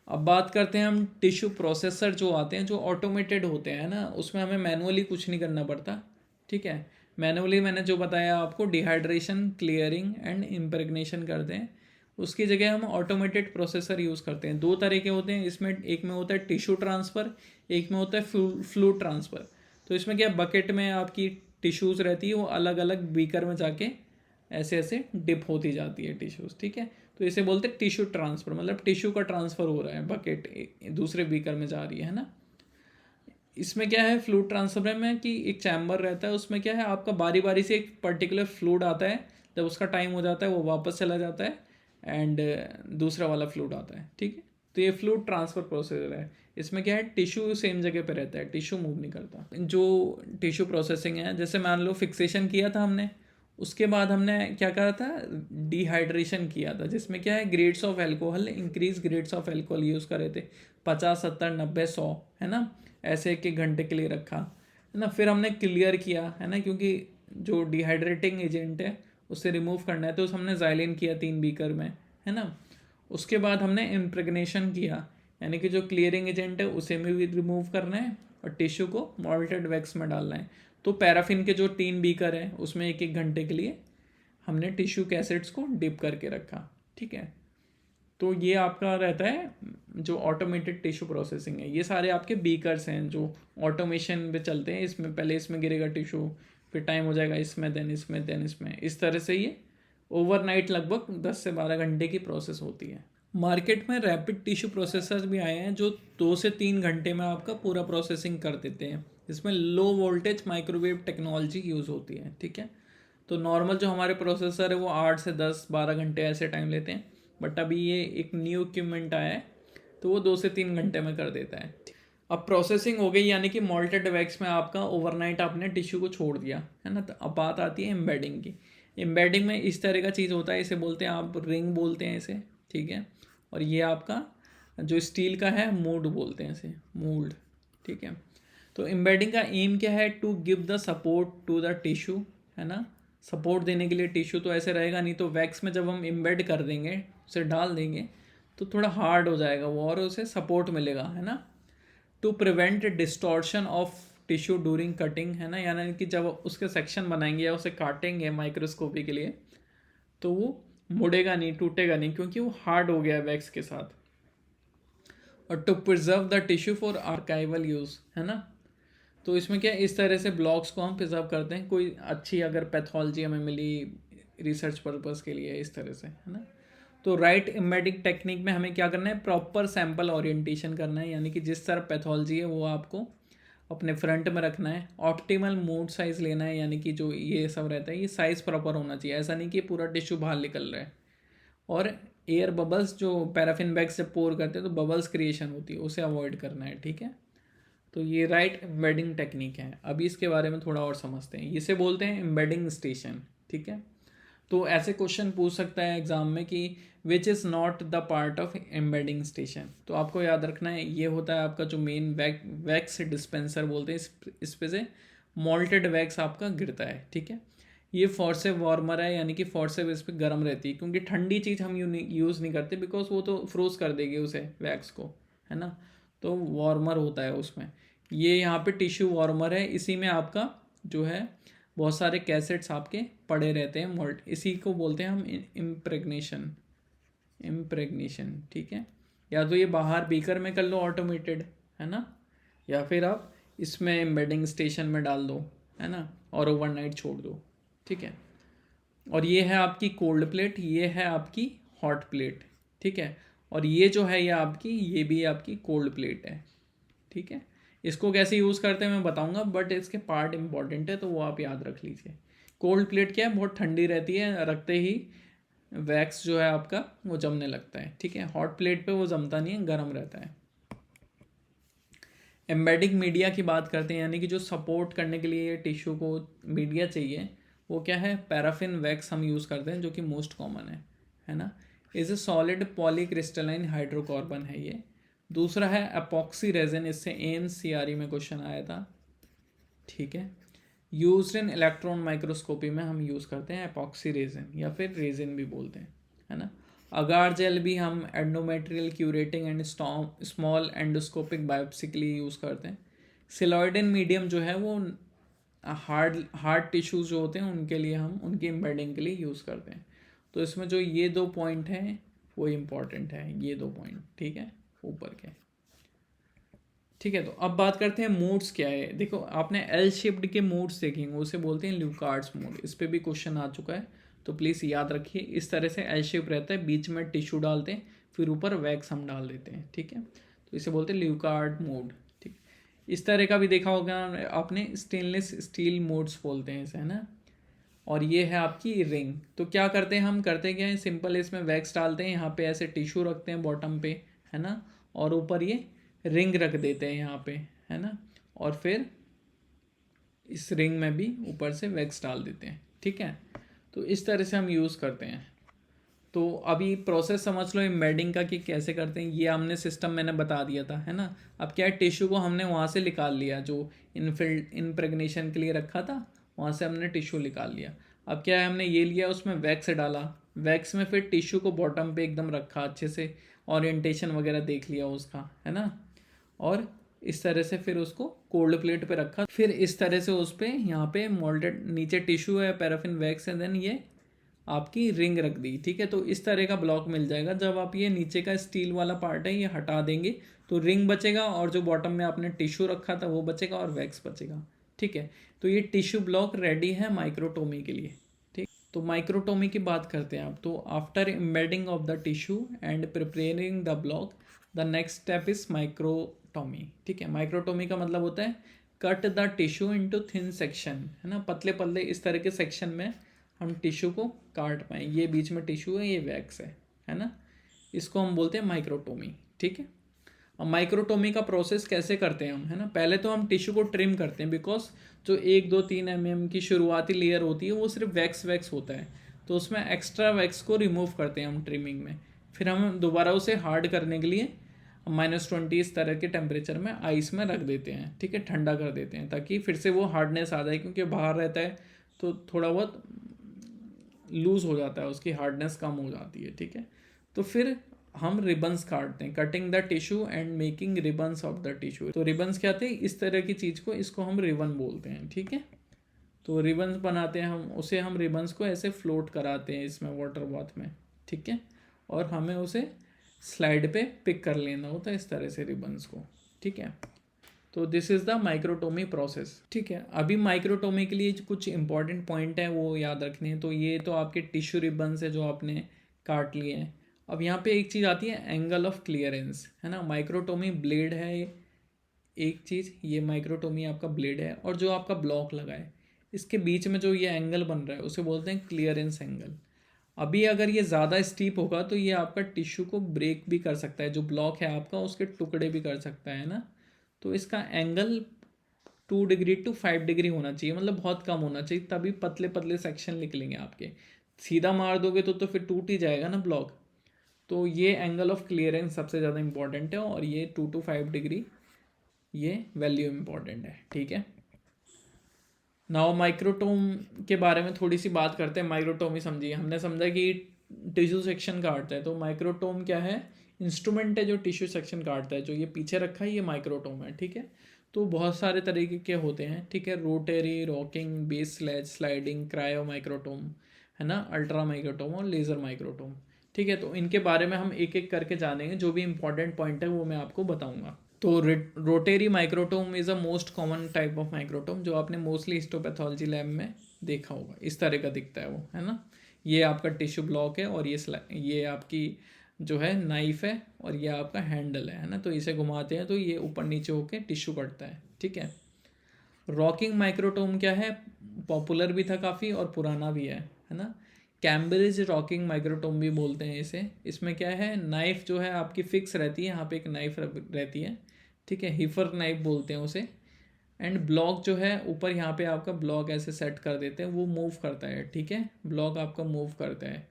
अब बात करते हैं हम टिश्यू प्रोसेसर जो आते हैं, जो ऑटोमेटेड होते हैं ना, उसमें हमें मैनुअली कुछ नहीं करना पड़ता, ठीक है। मैनुअली मैंने जो बताया आपको, डिहाइड्रेशन, क्लियरिंग एंड इम्प्रेगनेशन करते हैं, उसकी जगह हम ऑटोमेटेड प्रोसेसर यूज़ करते हैं। 2 तरह के होते हैं इसमें, एक में होता है टिश्यू ट्रांसफ़र, एक में होता है फ्लूइड ट्रांसफ़र। तो इसमें क्या, बकेट में आपकी टिश्यूज़ रहती है, वो अलग अलग बीकर में जाके ऐसे ऐसे डिप होती जाती है टिश्यूज़, ठीक है। तो इसे बोलते हैं टिश्यू ट्रांसफ़र, मतलब टिश्यू का ट्रांसफ़र हो रहा है, बकेट दूसरे बीकर में जा रही है ना। इसमें क्या है, फ्लूइड ट्रांसफर में कि एक चैम्बर रहता है, उसमें क्या है, आपका बारी बारी से एक पर्टिकुलर फ्लूइड आता है, जब उसका टाइम हो जाता है वो वापस चला जाता है, एंड दूसरा वाला फ्लूइड आता है, ठीक है। तो ये फ्लूइड ट्रांसफ़र प्रोसीजर है। इसमें क्या है, टिश्यू सेम जगह पे रहता है, टिश्यू मूव नहीं करता। जो टिश्यू प्रोसेसिंग है, जैसे मान लो फिक्सेशन किया था हमने, उसके बाद हमने क्या करा था, डिहाइड्रेशन किया था, जिसमें क्या है, grades of alcohol, increase grades of alcohol use करे थे, 50, 70, 90, 100, है ना, ऐसे 1 घंटे के लिए रखा, है ना। फिर हमने क्लियर किया, है ना, क्योंकि जो डिहाइड्रेटिंग एजेंट है उसे रिमूव करना है, तो हमने ज़ाइलिन किया 3 बीकर में, है ना। उसके बाद हमने इम्प्रेगनेशन किया, यानी कि जो क्लियरिंग एजेंट है उसे में भी रिमूव करना है और टिश्यू को मॉल्टेड वैक्स में डालना है। तो पैराफिन के जो 3 बीकर हैं उसमें 1 घंटे के लिए हमने टिश्यू कैसेट्स को डिप करके रखा, ठीक है। तो ये आपका रहता है जो ऑटोमेटेड टिश्यू प्रोसेसिंग है। ये सारे आपके बीकर्स हैं जो ऑटोमेशन पे चलते हैं, इसमें पहले इसमें गिरेगा टिश्यू, फिर टाइम हो जाएगा इसमें, देन इसमें, देन इसमें, इस तरह से ये ओवरनाइट लगभग 10 से 12 घंटे की प्रोसेस होती है। मार्केट में रैपिड टिश्यू प्रोसेसर्स भी आए हैं जो 2 से 3 घंटे में आपका पूरा प्रोसेसिंग कर देते हैं, जिसमें low voltage microwave technology use होती है, ठीक है। तो नॉर्मल जो हमारे प्रोसेसर है वो 8 से 10, 12 घंटे ऐसे टाइम लेते हैं, बट अभी ये एक न्यू इक्विपमेंट आया है तो वो 2 से 3 घंटे में कर देता है। अब प्रोसेसिंग हो गई, यानी कि मॉल्टेड वैक्स में आपका ओवरनाइट आपने टिश्यू को छोड़ दिया, है ना। तो अब बात आती है एम्बेडिंग की। एम्बेडिंग में इस तरह का चीज़ होता है, इसे बोलते हैं आप रिंग बोलते हैं इसे, ठीक है। और ये आपका जो स्टील का है, मोल्ड बोलते हैं इसे, मोल्ड, ठीक है। तो एम्बेडिंग का एम क्या है, to give the support to the tissue, है ना, सपोर्ट देने के लिए टिश्यू। तो ऐसे रहेगा नहीं, तो वैक्स में जब हम एम्बेड कर देंगे, उसे डाल देंगे, तो थोड़ा हार्ड हो जाएगा वो और उसे सपोर्ट मिलेगा, है ना। To prevent distortion of tissue during cutting, है ना, यानी कि जब उसके सेक्शन बनाएंगे या उसे काटेंगे माइक्रोस्कोपी के लिए, तो वो मुड़ेगा नहीं, टूटेगा नहीं, क्योंकि वो हार्ड हो गया है वैक्स के साथ। और to preserve the tissue for archival use, है ना। तो इसमें क्या, इस तरह से ब्लॉक्स को हम प्रिजर्व करते हैं, कोई अच्छी अगर पैथोलॉजी हमें मिली रिसर्च पर्पस के लिए, इस तरह से, है ना। तो राइट एम्बेडिंग टेक्निक में हमें क्या करना है, प्रॉपर सैंपल ओरिएंटेशन करना है, यानी कि जिस तरह पैथोलॉजी है वो आपको अपने फ्रंट में रखना है। ऑप्टिमल मोड साइज लेना है, यानी कि जो ये सब रहता है ये साइज़ प्रॉपर होना चाहिए, ऐसा नहीं कि पूरा टिश्यू बाहर निकल रहा है। और एयर बबल्स, जो पैराफिन बैग से पोर करते हैं तो बबल्स क्रिएशन होती है, उसे अवॉइड करना है, ठीक है। तो ये राइट एम्बेडिंग टेक्निक है। अभी इसके बारे में थोड़ा और समझते हैं। इसे बोलते हैं एम्बेडिंग स्टेशन, ठीक है। तो ऐसे क्वेश्चन पूछ सकता है एग्जाम में कि which is not the part of embedding station. तो आपको याद रखना है, ये होता है आपका जो मेन वैक्स डिस्पेंसर बोलते हैं, इस पे से मॉल्टेड वैक्स आपका गिरता है, ठीक है। ये फॉर्सेव वार्मर है, यानी कि फॉर्सेव इस पर गर्म रहती है, क्योंकि ठंडी चीज़ हम यूज़ नहीं करते, बिकॉज वो तो फ्रोज कर देगी उसे, वैक्स को, है ना। तो वार्मर होता है उसमें। ये यहाँ पे टिश्यू वार्मर है, इसी में आपका जो है बहुत सारे कैसेट्स आपके पड़े रहते हैं मोल्ट, इसी को बोलते हैं हम इम्प्रेगनेशन, इम्प्रेगनेशन, ठीक है। या तो ये बाहर बीकर में कर लो ऑटोमेटेड, है ना, या फिर आप इसमें एम्बेडिंग स्टेशन में डाल दो, है ना, और ओवरनाइट छोड़ दो, ठीक है। और ये है आपकी कोल्ड प्लेट, ये है आपकी हॉट प्लेट, ठीक है। और ये जो है ये भी आपकी कोल्ड प्लेट है, ठीक है। इसको कैसे यूज़ करते हैं मैं बताऊंगा, बट इसके पार्ट इंपॉर्टेंट है तो वो आप याद रख लीजिए। कोल्ड प्लेट क्या है, बहुत ठंडी रहती है, रखते ही वैक्स जो है आपका वो जमने लगता है, ठीक है। हॉट प्लेट पे वो जमता नहीं है, गर्म रहता है। एम्बेडिंग मीडिया की बात करते हैं, यानी कि जो सपोर्ट करने के लिए टिश्यू को मीडिया चाहिए, वो क्या है, पैराफिन वैक्स हम यूज़ करते हैं, जो कि मोस्ट कॉमन है ना। Is a solid polycrystalline hydrocarbon है ये। दूसरा है एपॉक्सी रेजिन, इससे ANCRE में क्वेश्चन आया था। ठीक है। यूज्ड इन इलेक्ट्रॉन माइक्रोस्कोपी में हम यूज़ करते हैं एपॉक्सी रेजिन या फिर रेजिन भी बोलते हैं, है ना। अगार जेल भी हम endometrial curating and small endoscopic biopsy के लिए यूज़ करते हैं। सिलॉइडन मीडियम जो है वो हार्ड टिश्यूज जो होते हैं उनके लिए हम उनकी एम्बेडिंग के लिए यूज़ करते हैं। तो इसमें जो ये 2 पॉइंट हैं वो इम्पॉर्टेंट है, ये 2 पॉइंट, ठीक है, ऊपर के। ठीक है, तो अब बात करते हैं मूड्स क्या है। देखो आपने एल शेप्ड के मूड्स देखेंगे, उसे बोलते हैं ल्यूकार्ड्स मूड। इस पर भी क्वेश्चन आ चुका है, तो प्लीज़ याद रखिए। इस तरह से एल शेप रहता है, बीच में टिश्यू डालते हैं, फिर ऊपर वैक्स हम डाल देते हैं, ठीक है। तो इसे बोलते हैं ल्यूकार्ड मूड, ठीक। इस तरह का भी देखा होगा आपने, स्टेनलेस स्टील मूड्स बोलते हैं इसे, है ना। और ये है आपकी रिंग। तो क्या करते हैं हम, करते क्या है, सिंपल इसमें वैक्स डालते हैं, यहाँ पे ऐसे टिश्यू रखते हैं बॉटम पे, है ना, और ऊपर ये रिंग रख देते हैं यहाँ पे, है ना, और फिर इस रिंग में भी ऊपर से वैक्स डाल देते हैं, ठीक है। तो इस तरह से हम यूज़ करते हैं। तो अभी प्रोसेस समझ लो एम्बेडिंग का कि कैसे करते हैं। ये हमने सिस्टम मैंने बता दिया था, है ना। अब क्या है, टिश्यू को हमने वहाँ से निकाल लिया जो इम्प्रेगनेशन के लिए रखा था, वहाँ से हमने टिश्यू निकाल लिया। अब क्या है, हमने ये लिया, उसमें वैक्स डाला, वैक्स में फिर टिश्यू को बॉटम पे एकदम रखा, अच्छे से ओरिएंटेशन वगैरह देख लिया उसका, है ना। और इस तरह से फिर उसको कोल्ड प्लेट पे रखा, फिर इस तरह से उस पर यहाँ पे मोल्डेड नीचे टिश्यू है, पैराफिन वैक्स है, देन ये आपकी रिंग रख दी, ठीक है। तो इस तरह का ब्लॉक मिल जाएगा। जब आप ये नीचे का स्टील वाला पार्ट है ये हटा देंगे तो रिंग बचेगा, और जो बॉटम में आपने टिश्यू रखा था वो बचेगा, और वैक्स बचेगा, ठीक है। तो ये टिश्यू ब्लॉक रेडी है माइक्रोटोमी के लिए, ठीक। तो माइक्रोटोमी की बात करते हैं आप। तो after embedding of the tissue and preparing the block, the next step is microtomy, ठीक है। माइक्रोटोमी का मतलब होता है cut the tissue into thin section, है ना, पतले पतले इस तरह के सेक्शन में हम टिश्यू को काट पाएँ। ये बीच में टिश्यू है, ये वैक्स है ना। इसको हम बोलते हैं माइक्रोटोमी, ठीक है। अब माइक्रोटोमी का प्रोसेस कैसे करते हैं हम, है ना। पहले तो हम टिश्यू को ट्रिम करते हैं, बिकॉज जो 1-2-3 mm की शुरुआती लेयर होती है वो सिर्फ वैक्स होता है, तो उसमें एक्स्ट्रा वैक्स को रिमूव करते हैं हम ट्रिमिंग में। फिर हम दोबारा उसे हार्ड करने के लिए -20 इस तरह के टेम्परेचर में आइस में रख देते हैं, ठीक है, ठंडा कर देते हैं, ताकि फिर से वो हार्डनेस आ जाए, क्योंकि बाहर रहता है तो थोड़ा बहुत लूज़ हो जाता है, उसकी हार्डनेस कम हो जाती है, ठीक है। तो फिर हम रिबन्स काटते हैं, cutting the tissue and making ribbons of the tissue. तो रिबन्स क्या थे, इस तरह की चीज़ को, इसको हम रिबन बोलते हैं, ठीक है। तो रिबन्स बनाते हैं हम, उसे हम रिबन्स को ऐसे फ्लोट कराते हैं इसमें वाटर बाथ में, ठीक है। और हमें उसे स्लाइड पे पिक कर लेना होता है इस तरह से रिबन्स को, ठीक है। तो this is the microtomy process, ठीक है। अभी माइक्रोटोमी के लिए कुछ इंपॉर्टेंट पॉइंट है वो याद रखने हैं। तो ये तो आपके टिश्यू रिबन्स है जो आपने काट लिए हैं। अब यहाँ पे एक चीज़ आती है एंगल ऑफ क्लियरेंस, है ना। माइक्रोटोमी ब्लेड है एक चीज़, ये माइक्रोटोमी आपका ब्लेड है, और जो आपका ब्लॉक लगा है इसके बीच में जो ये एंगल बन रहा है उसे बोलते हैं क्लियरेंस एंगल। अभी अगर ये ज़्यादा स्टीप होगा तो ये आपका टिश्यू को ब्रेक भी कर सकता है, जो ब्लॉक है आपका उसके टुकड़े भी कर सकता है ना। तो इसका एंगल 2 डिग्री टू 5 डिग्री होना चाहिए, मतलब बहुत कम होना चाहिए, तभी पतले पतले सेक्शन निकलेंगे आपके। सीधा मार दोगे तो फिर टूट ही जाएगा ना ब्लॉक। तो ये एंगल ऑफ क्लियरेंस सबसे ज़्यादा इंपॉर्टेंट है, और ये 2 to 5 डिग्री ये वैल्यू इंपॉर्टेंट है, ठीक है। नाउ माइक्रोटोम के बारे में थोड़ी सी बात करते हैं। माइक्रोटोमी समझिए, हमने समझा कि टिश्यू सेक्शन काटता है, तो माइक्रोटोम क्या है, इंस्ट्रूमेंट है जो टिश्यू सेक्शन काटता है। जो ये पीछे रखा है ये माइक्रोटोम है, ठीक है। तो बहुत सारे तरीके के होते हैं, ठीक है, rotary, rocking, base sledge, sliding, cryo microtome, है ना, अल्ट्रा माइक्रोटोम और लेज़र माइक्रोटोम, ठीक है। तो इनके बारे में हम एक एक करके जानेंगे, जो भी इंपॉर्टेंट पॉइंट है वो मैं आपको बताऊंगा। तो rotary microtome is a most common type of microtome, जो आपने मोस्टली हिस्टोपैथोलॉजी लैब में देखा होगा। इस तरह का दिखता है वो, है ना। ये आपका टिश्यू ब्लॉक है, और ये आपकी जो है नाइफ है, और ये आपका हैंडल है ना। तो इसे घुमाते हैं तो ये ऊपर नीचे होकर टिश्यू कटता है, ठीक है। रॉकिंग माइक्रोटोम क्या है, पॉपुलर भी था काफ़ी और पुराना भी है ना। कैम्ब्रिज रॉकिंग माइक्रोटोम भी बोलते हैं इसे। इसमें क्या है, नाइफ जो है आपकी फिक्स रहती है, यहाँ पे एक नाइफ रहती है, ठीक है, हिफर नाइफ बोलते हैं उसे। एंड ब्लॉक जो है ऊपर यहाँ पे आपका ब्लॉक ऐसे सेट कर देते हैं, वो मूव करता है, ठीक है, ब्लॉक आपका मूव करता है।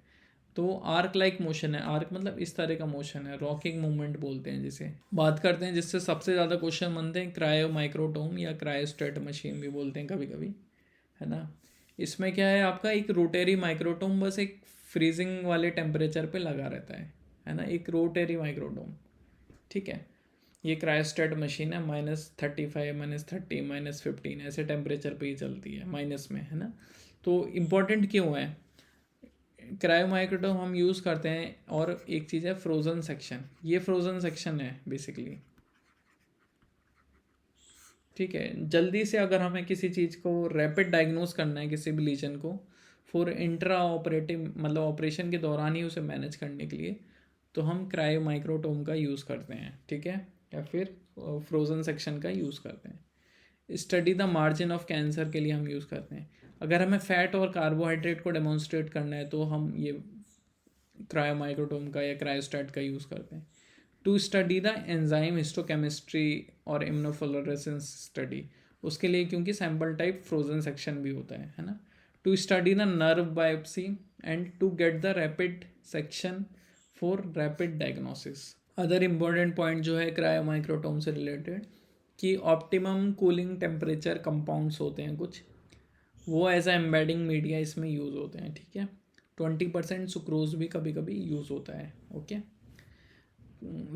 तो आर्क लाइक मोशन है, आर्क मतलब इस तरह का मोशन है, रॉकिंग मूवमेंट बोलते हैं जिसे। बात करते हैं जिससे सबसे ज़्यादा क्वेश्चन बनते हैं, क्रायो माइक्रोटोम या क्रायोस्टेट मशीन भी बोलते हैं कभी कभी, है ना। इसमें क्या है, आपका एक रोटेरी माइक्रोटोम बस एक फ्रीजिंग वाले टेम्परेचर पे लगा रहता है ना, एक रोटेरी माइक्रोटोम, ठीक है। ये क्रायोस्टेट मशीन है, -35, -30, -15 ऐसे टेम्परेचर पे ही चलती है, माइनस में, है ना। तो इम्पॉर्टेंट क्यों है, क्रायो माइक्रोटोम हम यूज़ करते हैं। और एक चीज़ है फ्रोज़न सेक्शन, ये फ्रोज़न सेक्शन है बेसिकली, ठीक है। जल्दी से अगर हमें किसी चीज़ को रैपिड डायग्नोस करना है, किसी भी लीजन को फॉर इंट्रा ऑपरेटिव मतलब ऑपरेशन के दौरान ही उसे मैनेज करने के लिए, तो हम क्रायो माइक्रोटोम का यूज़ करते हैं, ठीक है, या फिर फ्रोज़न सेक्शन का यूज़ करते हैं। Study the margin of cancer के लिए हम यूज़ करते हैं। अगर हमें फैट और कार्बोहाइड्रेट को डेमोन्स्ट्रेट करना है तो हम ये क्रायो माइक्रोटोम का या क्रायोस्टैट का यूज़ करते हैं। To study the enzyme histochemistry और इम्यूनोफ्लोरेसेंस स्टडी, उसके लिए क्योंकि सैम्पल टाइप फ्रोजन सेक्शन भी होता है ना। To study the nerve biopsy and to get the rapid section for rapid diagnosis. Other important point जो है क्रायो माइक्रोटोम से रिलेटेड, कि ऑप्टिमम कूलिंग टेम्परेचर कंपाउंड्स होते हैं कुछ, वो एज ए एम्बेडिंग मीडिया इसमें यूज़ होते हैं, ठीक है। 20% सुक्रोज भी कभी कभी यूज़ होता है, ओके।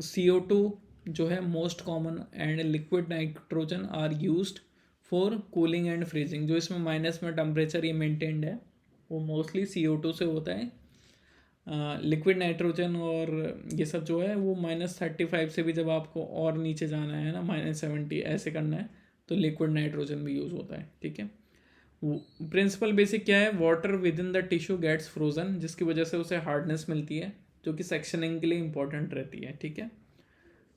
CO2 जो है most common and liquid nitrogen are used for cooling and freezing. जो इसमें माइनस में टेम्परेचर ये मेंटेन्ड है वो मोस्टली CO2 से होता है। लिक्विड नाइट्रोजन और ये सब जो है वो -35 से भी जब आपको और नीचे जाना है ना, -70 ऐसे करना है, तो लिक्विड नाइट्रोजन भी यूज़ होता है, ठीक है। प्रिंसिपल बेसिक क्या है, water within the tissue gets frozen, जिसकी वजह से उसे हार्डनेस मिलती है जो कि सेक्शनिंग के लिए इंपॉर्टेंट रहती है, ठीक है।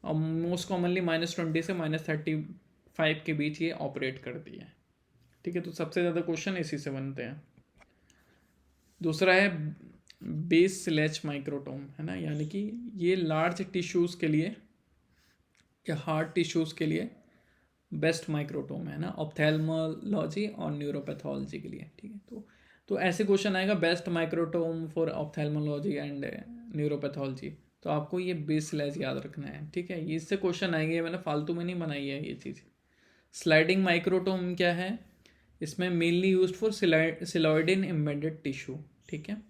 और मोस्ट कॉमनली -20 से -35 के बीच ये ऑपरेट करती है, ठीक है। तो सबसे ज़्यादा क्वेश्चन इसी से बनते हैं। दूसरा है बेस स्लैच माइक्रोटोम, है ना, यानी कि ये लार्ज टिश्यूज़ के लिए या हार्ड टिश्यूज़ के लिए बेस्ट माइक्रोटोम है ना, ऑप्थेल्मोलॉजी और न्यूरोपैथोलॉजी के लिए, ठीक है। तो ऐसे क्वेश्चन आएगा best microtome for ophthalmology and neuropathology, तो आपको ये बेस स्लैच याद रखना है, ठीक है। ये इससे क्वेश्चन आएंगे, मैंने फालतू में नहीं बनाई है ये चीज़। स्लाइडिंग माइक्रोटोम क्या है, इसमें mainly used for celloidin embedded tissue, ठीक है।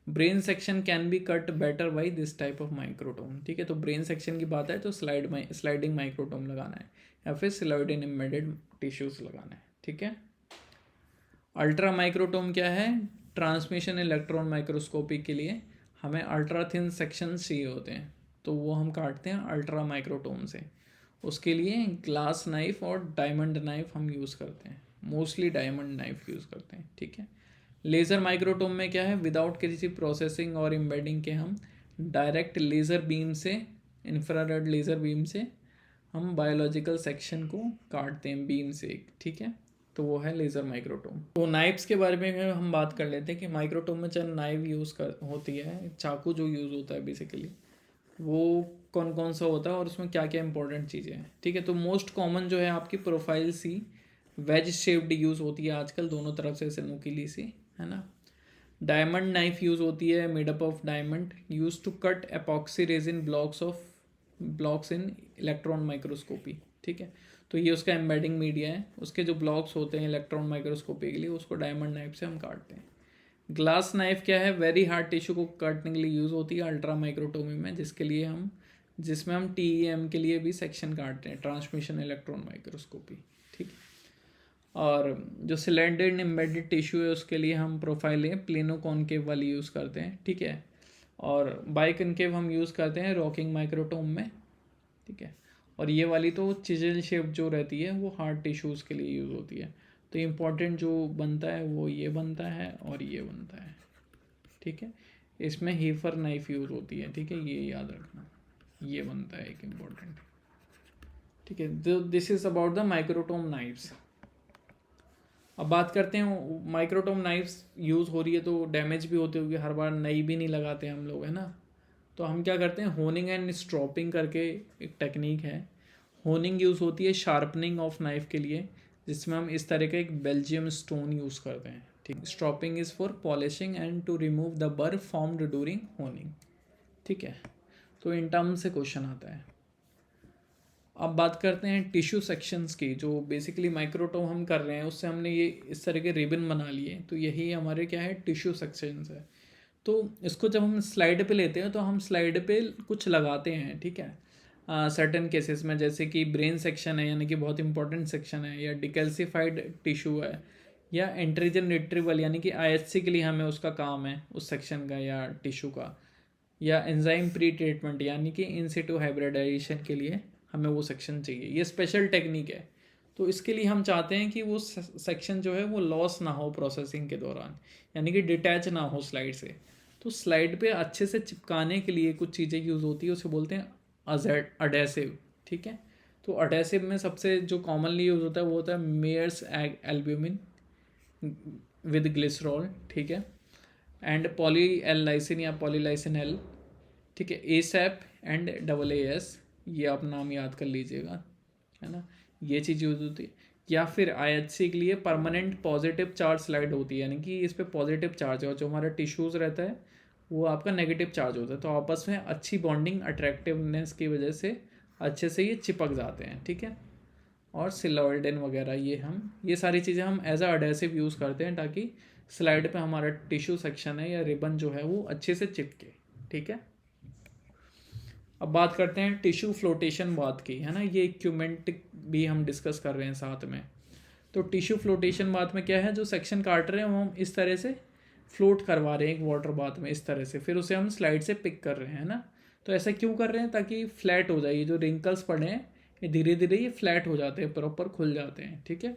Brain section can be cut better by this type of microtome, ठीक है। तो ब्रेन सेक्शन की बात है तो स्लाइडिंग माइक्रोटोम लगाना है या फिर सिलॉइडिन एम्बेडेड टिश्यूज लगाना है, ठीक है। अल्ट्रा माइक्रोटोम क्या है, ट्रांसमिशन इलेक्ट्रॉन माइक्रोस्कोपी के लिए हमें अल्ट्रा थिन सेक्शन चाहिए होते हैं, तो वो हम काटते हैं अल्ट्रा माइक्रोटोम से। उसके लिए ग्लास नाइफ और डायमंड नाइफ हम यूज़ करते हैं, मोस्टली डायमंड नाइफ यूज़ करते हैं, ठीक है। लेज़र माइक्रोटोम में क्या है, विदाउट किसी प्रोसेसिंग और एम्बेडिंग के हम डायरेक्ट लेज़र बीम से, इंफ्रारेड लेज़र बीम से हम बायोलॉजिकल सेक्शन को काटते हैं बीम से, ठीक है। तो वो है लेज़र माइक्रोटोम। तो नाइफ्स के बारे में हम बात कर लेते हैं कि माइक्रोटोम में चंद नाइफ यूज़ कर होती है, चाकू जो यूज़ होता है बेसिकली, वो कौन कौन सा होता है और उसमें क्या क्या इंपॉर्टेंट चीज़ें हैं, ठीक है। तो मोस्ट कॉमन जो है आपकी प्रोफाइल सी वेज शेप्ड यूज़ होती है आजकल, दोनों तरफ से ऐसे नुकीली सी, है ना। डायमंड नाइफ यूज़ होती है, made up of diamond, used to cut epoxy resin blocks in electron microscopy, ठीक है। तो ये उसका एम्बेडिंग मीडिया है, उसके जो ब्लॉक्स होते हैं इलेक्ट्रॉन माइक्रोस्कोपी के लिए, उसको डायमंड नाइफ से हम काटते हैं। ग्लास नाइफ क्या है, वेरी हार्ड टिश्यू को काटने के लिए यूज़ होती है अल्ट्रा माइक्रोटोमी में, जिसमें हम TEM के लिए भी सेक्शन काटते हैं, ट्रांसमिशन इलेक्ट्रॉन माइक्रोस्कोपी, ठीक है। और जो सिलेंडर एम्बेडेड टिश्यू है उसके लिए हम प्रोफाइलें प्लेनो कॉनकेव वाली यूज़ करते हैं, ठीक है। और बाइकनकेव हम यूज़ करते हैं रॉकिंग माइक्रोटोम में, ठीक है। और ये वाली तो चिजल शेप जो रहती है वो हार्ड टिश्यूज़ के लिए यूज़ होती है। तो इम्पॉर्टेंट जो बनता है वो ये बनता है और ये बनता है, ठीक है। इसमें हीफर नाइफ यूज़ होती है, ठीक है, ये याद रखना, ये बनता है एक इम्पॉर्टेंट, ठीक है। This is about the microtome knifes. अब बात करते हैं माइक्रोटोम नाइफ्स यूज़ हो रही है तो डैमेज भी होते होगी, हर बार नई भी नहीं लगाते हम लोग, है ना। तो हम क्या करते हैं, होनिंग एंड स्ट्रॉपिंग करके एक टेक्निक है। होनिंग यूज़ होती है शार्पनिंग ऑफ नाइफ के लिए, जिसमें हम इस तरह का एक बेल्जियम स्टोन यूज़ करते हैं, ठीक, stropping is for polishing and to remove the burr formed during honing. ठीक है, तो इन टर्म से क्वेश्चन आता है। अब बात करते हैं टिश्यू सेक्शंस की, जो बेसिकली माइक्रोटोम हम कर रहे हैं उससे हमने ये इस तरह के रिबन बना लिए, तो यही हमारे क्या है, टिश्यू सेक्शंस है। तो इसको जब हम स्लाइड पे लेते हैं तो हम स्लाइड पे कुछ लगाते हैं, ठीक है, सर्टेन केसेस में, जैसे कि ब्रेन सेक्शन है, यानी कि बहुत इंपॉर्टेंट सेक्शन है, या डिकैल्सिफाइड टिश्यू है, या एंट्रीजन रिट्रीवल यानी कि आईएचसी के लिए हमें उसका काम है उस सेक्शन का या टिश्यू का, या एंजाइम प्री ट्रीटमेंट यानी कि इन सिटू हाइब्रिडाइजेशन के लिए हमें वो सेक्शन चाहिए। ये स्पेशल टेक्निक है, तो इसके लिए हम चाहते हैं कि वो सेक्शन जो है वो लॉस ना हो प्रोसेसिंग के दौरान, यानी कि डिटैच ना हो स्लाइड से। तो स्लाइड पे अच्छे से चिपकाने के लिए कुछ चीज़ें यूज़ होती है, उसे बोलते हैं अडेसिव। ठीक है, तो अडेसिव में सबसे जो कॉमनली यूज़ होता है वो होता है मेयर्स एल्ब्यूमिन विद ग्लिसरॉल, ठीक है, एंड पॉली एल लाइसिन या पॉलीलाइसिन एल, ठीक है, एसैप एंड डबल एस, ये आप नाम याद कर लीजिएगा, है ना, ये चीज़ यूज होती है। या फिर आईएचसी के लिए परमानेंट पॉजिटिव चार्ज स्लाइड होती है, यानी कि इस पर पॉजिटिव चार्ज है और जो हमारा टिश्यूज़ रहता है वो आपका नेगेटिव चार्ज होता है, तो आपस में अच्छी बॉन्डिंग अट्रैक्टिवनेस की वजह से अच्छे से ये चिपक जाते हैं। ठीक है, और सिलॉइडन वगैरह ये सारी चीज़ें हम एज अ अडेसिव यूज़ करते हैं ताकि स्लाइड पे हमारा टिश्यू सेक्शन है या रिबन जो है वो अच्छे से चिपके। ठीक है, अब बात करते हैं टिश्यू फ्लोटेशन बात की, है ना, ये इक्विपमेंट भी हम डिस्कस कर रहे हैं साथ में। तो टिश्यू फ्लोटेशन बात में क्या है, जो सेक्शन काट रहे हैं वो हम इस तरह से फ्लोट करवा रहे हैं एक वाटर बाथ में इस तरह से, फिर उसे हम स्लाइड से पिक कर रहे हैं ना। तो ऐसा क्यों कर रहे हैं, ताकि फ्लैट हो जाए, ये जो रिंकल्स पड़े हैं ये धीरे धीरे ये फ्लैट हो जाते हैं, प्रॉपर खुल जाते हैं। ठीक है,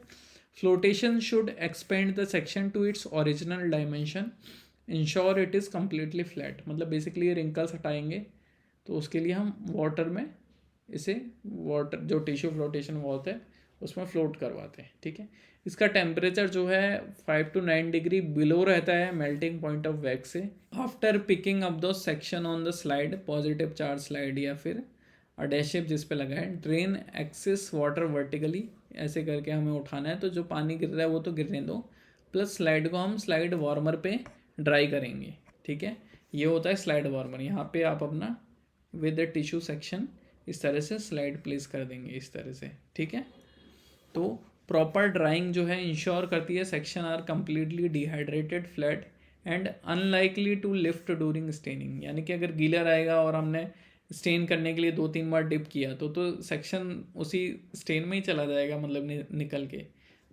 flotation should expand the section two its original dimension, ensure it is completely flat. मतलब बेसिकली ये रिंकल्स हटाएंगे, तो उसके लिए हम वाटर में इसे वाटर जो टिश्यू फ्लोटेशन होता है उसमें फ्लोट करवाते हैं। ठीक है, इसका टेम्परेचर जो है 5 to 9 डिग्री बिलो रहता है मेल्टिंग पॉइंट ऑफ वैक्स से। After picking up the section on the slide, positive charge slide या फिर अडेसिव जिस पे लगा है, ड्रेन एक्सेस वाटर वर्टिकली, ऐसे करके हमें उठाना है, तो जो पानी गिर रहा है वो तो गिरने दो, प्लस स्लाइड को हम स्लाइड वार्मर पे ड्राई करेंगे। ठीक है, ये होता है स्लाइड वार्मर। यहाँ पे आप अपना विद द टिश्यू सेक्शन इस तरह से स्लाइड प्लेस कर देंगे इस तरह से। ठीक है, तो प्रॉपर ड्राइंग जो है इंश्योर करती है section are completely dehydrated flat and unlikely to lift during staining, यानी कि अगर गीला रहेगा और हमने स्टेन करने के लिए 2-3 बार डिप किया तो सेक्शन उसी स्टेन में ही चला जाएगा, मतलब निकल के।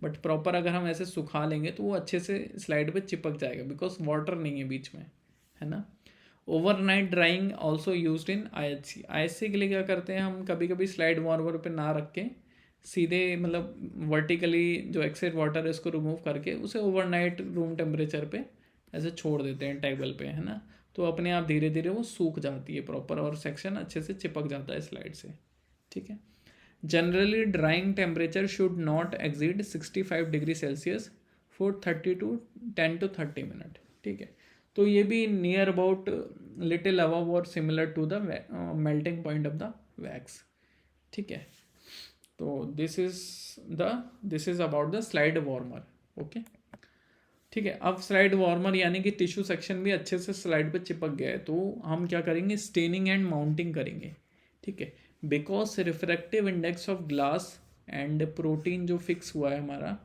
बट प्रॉपर अगर हम ऐसे सुखा लेंगे तो वो अच्छे से स्लाइड पे चिपक जाएगा, बिकॉज वाटर नहीं है बीच में, है ना। Overnight drawing also used in IHC के लिए क्या करते हैं हम, कभी कभी स्लाइड वार्मर पे ना रख के सीधे मतलब वर्टिकली जो एक्सेस वाटर है उसको रिमूव करके उसे ओवरनाइट रूम टेम्परेचर पे ऐसे छोड़ देते हैं टेबल पे, है ना, तो अपने आप धीरे धीरे वो सूख जाती है प्रॉपर और सेक्शन अच्छे से चिपक जाता है स्लाइड से। ठीक है, generally drying temperature should not exceed 65 degree Celsius for 10 to 30 minute. ठीक है, तो ये भी नियर अबाउट लिटिल अबव और similar to the melting point of the wax. ठीक है, तो this is about the slide warmer. Okay, ठीक है, अब स्लाइड वार्मर यानी कि टिश्यू सेक्शन भी अच्छे से स्लाइड पे चिपक गया है, तो हम क्या करेंगे, स्टेनिंग एंड माउंटिंग करेंगे। ठीक है, because refractive index of glass and protein जो फिक्स हुआ है हमारा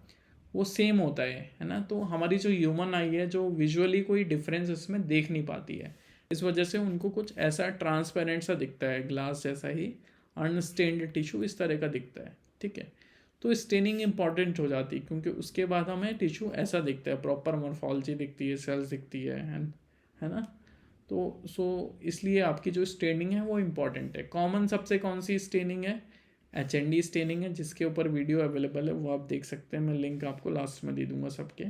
वो सेम होता है ना, तो हमारी जो ह्यूमन आई है जो विजुअली कोई डिफरेंस इसमें देख नहीं पाती है, इस वजह से उनको कुछ ऐसा ट्रांसपेरेंट सा दिखता है, ग्लास जैसा ही अनस्टेन्ड टिश्यू इस तरह का दिखता है। ठीक है, तो स्टेनिंग इंपॉर्टेंट हो जाती है क्योंकि उसके बाद हमें टिश्यू ऐसा दिखता है, प्रॉपर मॉर्फोलॉजी दिखती है, सेल्स दिखती है ना। तो इसलिए आपकी जो स्टेनिंग है वो इम्पॉर्टेंट है। कॉमन सबसे कौन सी स्टेनिंग है, HND स्टेनिंग है, जिसके ऊपर वीडियो अवेलेबल है, वो आप देख सकते हैं, मैं लिंक आपको लास्ट में दे दूंगा सबके।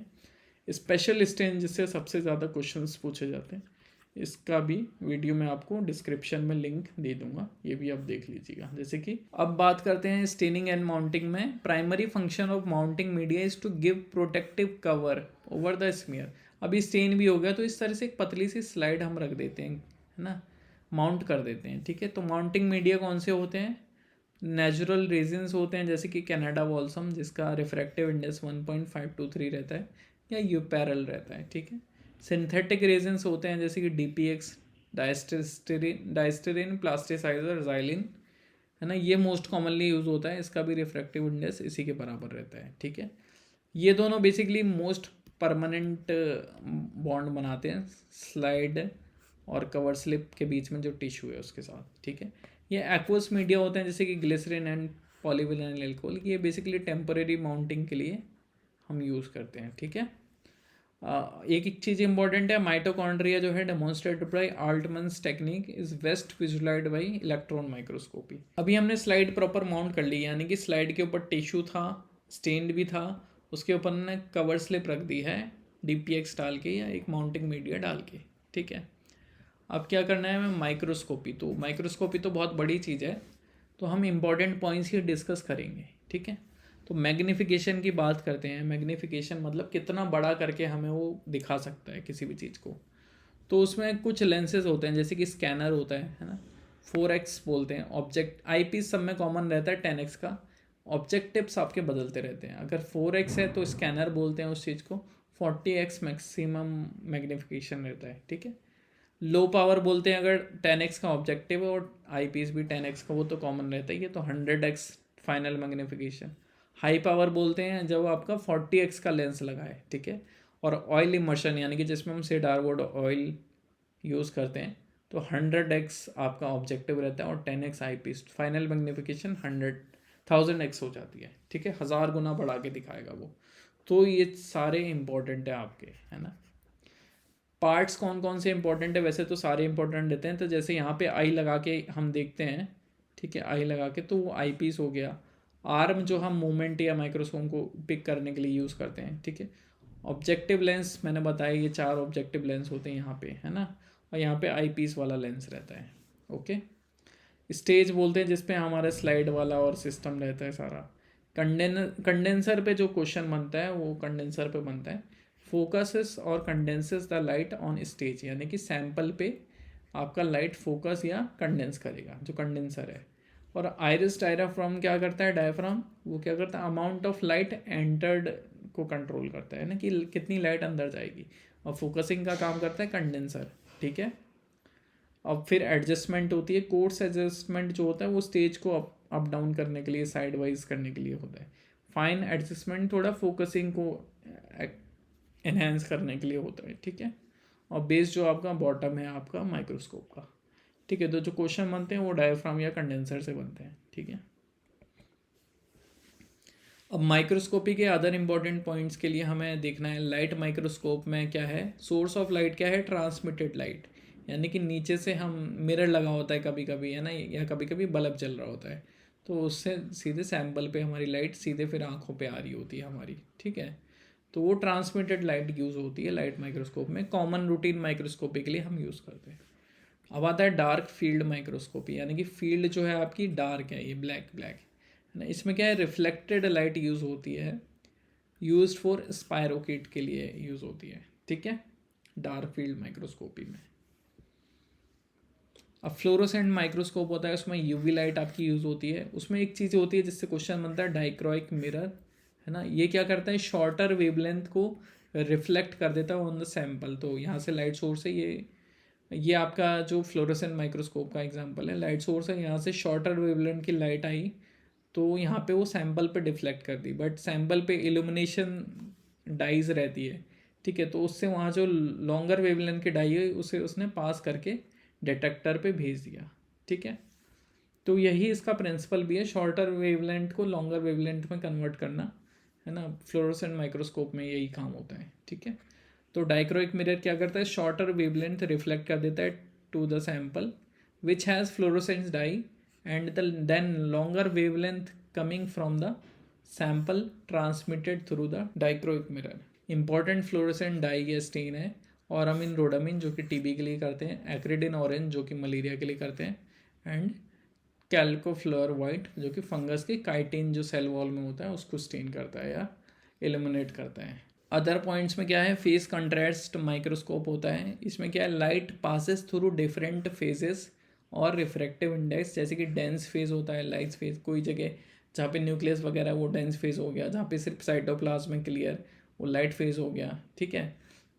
स्पेशल स्टेन जिससे सबसे ज़्यादा क्वेश्चंस पूछे जाते हैं, इसका भी वीडियो में आपको डिस्क्रिप्शन में लिंक दे दूंगा, ये भी आप देख लीजिएगा। जैसे कि अब बात करते हैं स्टेनिंग एंड माउंटिंग में। Primary function of mounting media is to give protective cover over the smear. अभी स्टेन भी हो गया तो इस तरह से एक पतली सी स्लाइड हम रख देते हैं, है ना, माउंट कर देते हैं। ठीक है, तो माउंटिंग मीडिया कौन से होते हैं, नेचुरल रेजिन्स होते हैं, जैसे कि कनाडा बॉल्सम जिसका रिफ्रैक्टिव इंडेक्स 1.523 रहता है, या यूपैरल रहता है, ठीक है। सिंथेटिक रेजेंस होते हैं जैसे कि डीपीएक्स, डाइस्टेरिन, प्लास्टिसाइजर, जाइलिन, है ना, ये मोस्ट कॉमनली यूज होता है। इसका भी रिफ्रैक्टिव इंडेक्स इसी के बराबर रहता है, ठीक है। ये दोनों बेसिकली मोस्ट परमानेंट बॉन्ड बनाते हैं स्लाइड और कवर स्लिप के बीच में जो टिश्यू है उसके साथ, ठीक है। ये एक्वस मीडिया होते हैं जैसे कि ग्लिसरीन एंड पॉलीविनाइल एल्कोहल, ये बेसिकली टेम्परेरी माउंटिंग के लिए हम यूज़ करते हैं, ठीक है। एक चीज़ इंपॉर्टेंट है, माइटोकॉन्ड्रिया जो है demonstrated by Altmann's technique is best visualized by electron microscopy. अभी हमने स्लाइड प्रॉपर माउंट कर ली, यानी कि स्लाइड के ऊपर टिश्यू था, स्टेन्ड भी था, उसके ऊपर ने कवर स्लिप रख दी है डीपीएक्स डाल के या एक माउंटिंग मीडिया डाल के, ठीक है। अब क्या करना है हमें, माइक्रोस्कोपी। तो माइक्रोस्कोपी तो बहुत बड़ी चीज़ है, तो हम इम्पॉर्टेंट पॉइंट्स ही डिस्कस करेंगे, ठीक है। तो मैग्नीफिकेशन की बात करते हैं। मैग्नीफिकेशन मतलब कितना बड़ा करके हमें वो दिखा सकता है किसी भी चीज़ को। तो उसमें कुछ लेंसेज होते हैं जैसे कि स्कैनर होता है ना, 4x बोलते हैं। ऑब्जेक्ट आई पीस सब में कॉमन रहता है 10x का। ऑब्जेक्टिव्स आपके बदलते रहते हैं। अगर 4x है तो स्कैनर बोलते हैं उस चीज़ को। 40x मैक्सिमम मैग्नीफिकेशन रहता है, ठीक है। लो पावर बोलते हैं अगर 10x का ऑब्जेक्टिव है और आई पीस भी 10x का, वो तो कॉमन रहता ही है, तो 100x final magnification. High power बोलते हैं जब आपका 40x का लेंस लगा है, ठीक है। और ऑयल इमर्शन यानी कि जिसमें हम सीडारवुड ऑयल यूज़ करते हैं, तो 100x आपका ऑब्जेक्टिव रहता है और 10x आई पीस। फाइनल मैग्नीफिकेशन 1000x हो जाती है, ठीक है। 1000 गुना बढ़ा के दिखाएगा वो। तो ये सारे इंपॉर्टेंट है आपके, है ना। पार्ट्स कौन कौन से इंपॉर्टेंट है, वैसे तो सारे इंपॉर्टेंट रहते हैं। तो जैसे यहाँ पे आई लगा के हम देखते हैं, ठीक है, आई लगा के, तो वो आई पीस हो गया। आर्म जो हम मूवमेंट या माइक्रोस्कोप को पिक करने के लिए यूज़ करते हैं, ठीक है। ऑब्जेक्टिव लेंस मैंने बताया, ये 4 ऑब्जेक्टिव लेंस होते हैं यहाँ पे, है ना। और यहाँ पे आई पीस वाला लेंस रहता है, ओके। स्टेज बोलते हैं जिसपे हमारा स्लाइड वाला और सिस्टम रहता है सारा। कंडेंसर पे जो क्वेश्चन बनता है वो कंडेंसर पे बनता है। फोकसेस और condenses the light on stage, यानी कि सैंपल पे आपका लाइट फोकस या कंडेंस करेगा, जो कंडेंसर है। और आइरिस डायफ्राम क्या करता है, डायफ्राम वो क्या करता है, अमाउंट ऑफ लाइट एंटर्ड को कंट्रोल करता है ना, कि कितनी लाइट अंदर जाएगी। और फोकसिंग का काम करता है कंडेंसर, ठीक है। अब फिर एडजस्टमेंट होती है। कोर्स एडजस्टमेंट जो होता है वो स्टेज को अप डाउन करने के लिए, साइड वाइज करने के लिए होता है। फाइन एडजस्टमेंट थोड़ा फोकसिंग को एनहेंस करने के लिए होता है, ठीक है। और बेस जो आपका बॉटम है आपका माइक्रोस्कोप का, ठीक है। तो जो क्वेश्चन बनते हैं वो डायफ्राम या कंडेंसर से बनते हैं, ठीक है। अब माइक्रोस्कोपी के अदर इंपॉर्टेंट पॉइंट्स के लिए हमें देखना है, लाइट माइक्रोस्कोप में क्या है, सोर्स ऑफ लाइट क्या है, ट्रांसमिटेड लाइट। यानी कि नीचे से हम मिरर लगा होता है कभी कभी, है ना, या कभी कभी बल्ब जल रहा होता है, तो उससे सीधे सैंपल पे हमारी लाइट सीधे फिर आँखों पे आ रही होती है हमारी, ठीक है। तो वो ट्रांसमिटेड लाइट यूज़ होती है लाइट माइक्रोस्कोप में। कॉमन रूटीन माइक्रोस्कोपी के लिए हम यूज़ करते हैं। अब आता है डार्क फील्ड माइक्रोस्कोपी, यानी कि फील्ड जो है आपकी डार्क है, ये ब्लैक ब्लैक है ना। इसमें क्या है, रिफ्लेक्टेड लाइट यूज़ होती है, यूज्ड फॉर स्पायरोकिट के लिए यूज़ होती है, ठीक है, डार्क फील्ड माइक्रोस्कोपी में। अब फ्लोरोसेंट माइक्रोस्कोप होता है, उसमें यूवी लाइट आपकी यूज़ होती है। उसमें एक चीज़ होती है जिससे क्वेश्चन बनता है, डाइक्रोइक मिरर, है ना। ये क्या करता है, शॉर्टर वेवलेंथ को रिफ्लेक्ट कर देता है ऑन द सैंपल। तो यहाँ से लाइट सोर्स है, ये आपका जो फ्लोरोसेंट माइक्रोस्कोप का एग्जांपल है, लाइट सोर्स है, यहाँ से शॉर्टर वेवलेंथ की लाइट आई तो यहाँ पे वो सैंपल पे डिफ्लेक्ट कर दी, बट सैंपल पे इल्यूमिनेशन डाइज रहती है, ठीक है। तो उससे वहाँ जो लॉन्गर वेवलेंथ की डाई है उसे उसने पास करके डिटेक्टर पे भेज दिया, ठीक है। तो यही इसका प्रिंसिपल भी है, शॉर्टर वेवलेंथ को लॉन्गर वेवलेंथ में कन्वर्ट करना, है ना। फ्लोरोसेंट माइक्रोस्कोप में यही काम होता है, ठीक है। तो डाइक्रोइक मिरर क्या करता है, शॉर्टर वेवलेंथ रिफ्लेक्ट कर देता है to the sample which has fluorescence dye and then longer wavelength coming from the sample transmitted through the dichroic mirror. Important fluorescent dye या स्टेन है ऑरामिन रोडामिन जो कि टीबी के लिए करते हैं, एक्रिडिन ऑरेंज जो कि मलेरिया के लिए करते हैं, एंड कैल्कोफ्लोर वाइट जो कि फंगस के काइटिन जो सेल वॉल में होता है उसको स्टेन करता है या एलिमिनेट करता है। अदर पॉइंट्स में क्या है, फेस कंट्रास्ट माइक्रोस्कोप होता है। इसमें क्या है, light passes through different phases और रिफ्रैक्टिव इंडेक्स, जैसे कि डेंस फेज होता है, लाइट फेज, कोई जगह जहाँ पे न्यूक्लियस वगैरह वो डेंस फेज हो गया, जहाँ पे सिर्फ साइटोप्लाज्म में क्लियर, वो लाइट फेज हो गया, ठीक है।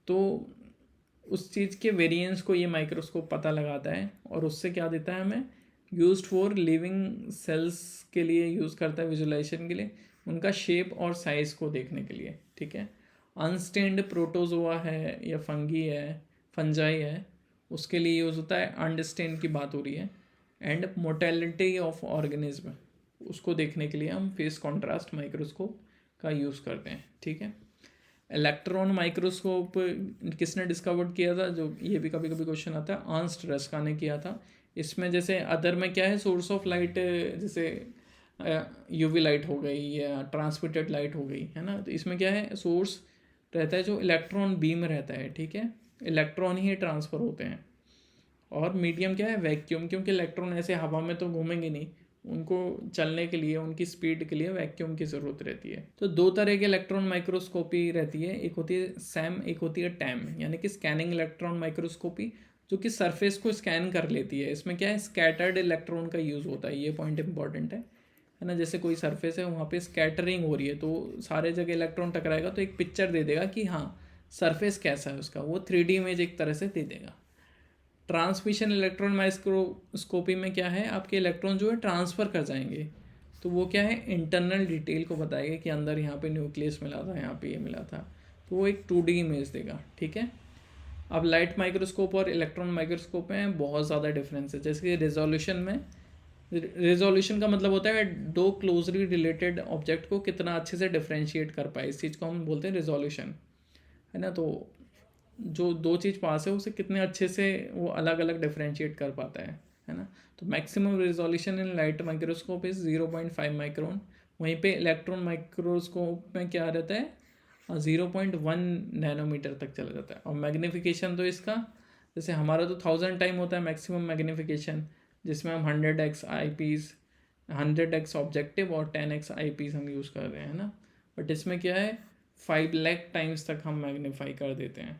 तो उस चीज़ के वेरिएंस को ये माइक्रोस्कोप पता लगाता है और उससे क्या देता है हमें, यूज्ड फॉर लिविंग सेल्स के लिए यूज़ करता है विजुलाइजेशन के लिए, उनका शेप और साइज़ को देखने के लिए, ठीक है। अनस्टेन्ड प्रोटोजोआ है या फंजाई है, उसके लिए यूज़ होता है। अनस्टेन्ड की बात हो रही है। एंड मोटेलिटी ऑफ ऑर्गेनिज्म, उसको देखने के लिए हम फेस कॉन्ट्रास्ट माइक्रोस्कोप का यूज़ करते हैं, ठीक है। इलेक्ट्रॉन माइक्रोस्कोप किसने डिस्कवर किया था, जो ये भी कभी कभी क्वेश्चन आता है, अर्नस्ट रस्का ने किया था। इसमें जैसे अदर में क्या है, सोर्स ऑफ लाइट, जैसे यूवी लाइट हो गई या ट्रांसमिटेड लाइट हो गई, है ना। तो इसमें क्या है, सोर्स रहता है जो इलेक्ट्रॉन बीम रहता है, ठीक है। इलेक्ट्रॉन ही ट्रांसफ़र होते हैं। और मीडियम क्या है, वैक्यूम, क्योंकि इलेक्ट्रॉन ऐसे हवा में तो घूमेंगे नहीं, उनको चलने के लिए, उनकी स्पीड के लिए वैक्यूम की ज़रूरत रहती है। तो दो तरह के इलेक्ट्रॉन माइक्रोस्कोपी रहती है, एक होती है सैम, एक होती है टैम, यानी कि स्कैनिंग इलेक्ट्रॉन माइक्रोस्कोपी, जो कि सरफेस को स्कैन कर लेती है। इसमें क्या है, स्कैटर्ड इलेक्ट्रॉन का यूज़ होता है, ये पॉइंट इंपॉर्टेंट है ना। जैसे कोई सरफेस है, वहाँ पे स्कैटरिंग हो रही है, तो सारे जगह इलेक्ट्रॉन टकराएगा तो एक पिक्चर दे देगा कि हाँ सरफेस कैसा है उसका, वो 3D इमेज एक तरह से दे देगा। ट्रांसमिशन इलेक्ट्रॉन माइक्रोस्कोपी में क्या है, आपके इलेक्ट्रॉन जो है ट्रांसफ़र कर जाएंगे, तो वो क्या है, इंटरनल डिटेल को बताएगा कि अंदर यहाँ पे न्यूक्लियस मिला था, यहाँ पे ये मिला था, तो वो एक 2D इमेज देगा, ठीक है। अब लाइट माइक्रोस्कोप और इलेक्ट्रॉन माइक्रोस्कोप में बहुत ज़्यादा डिफरेंस है। जैसे कि रिजोल्यूशन में, रिजोल्यूशन का मतलब होता है दो क्लोजली रिलेटेड ऑब्जेक्ट को कितना अच्छे से डिफ्रेंशिएट कर पाए, इस चीज़ को हम बोलते हैं रिजोल्यूशन, है ना। तो जो दो चीज़ पास है उसे कितने अच्छे से वो अलग अलग डिफ्रेंशिएट कर पाता है ना। तो maximum resolution in light microscope is 0.5 micron. वहीं पे इलेक्ट्रॉन माइक्रोस्कोप में क्या रहता है, 0.1 नैनोमीटर तक चला जाता है। और मैग्नीफिकेशन तो इसका, जैसे हमारा तो 1000 टाइम होता है मैक्सिमम मैग्नीफिकेशन, जिसमें हम 100x आई पीज़, 100x ऑब्जेक्टिव और 10x आई पीज़ हम यूज़ कर रहे हैं ना। बट इसमें क्या है, 5 लाख टाइम्स तक हम मैग्नीफाई कर देते हैं,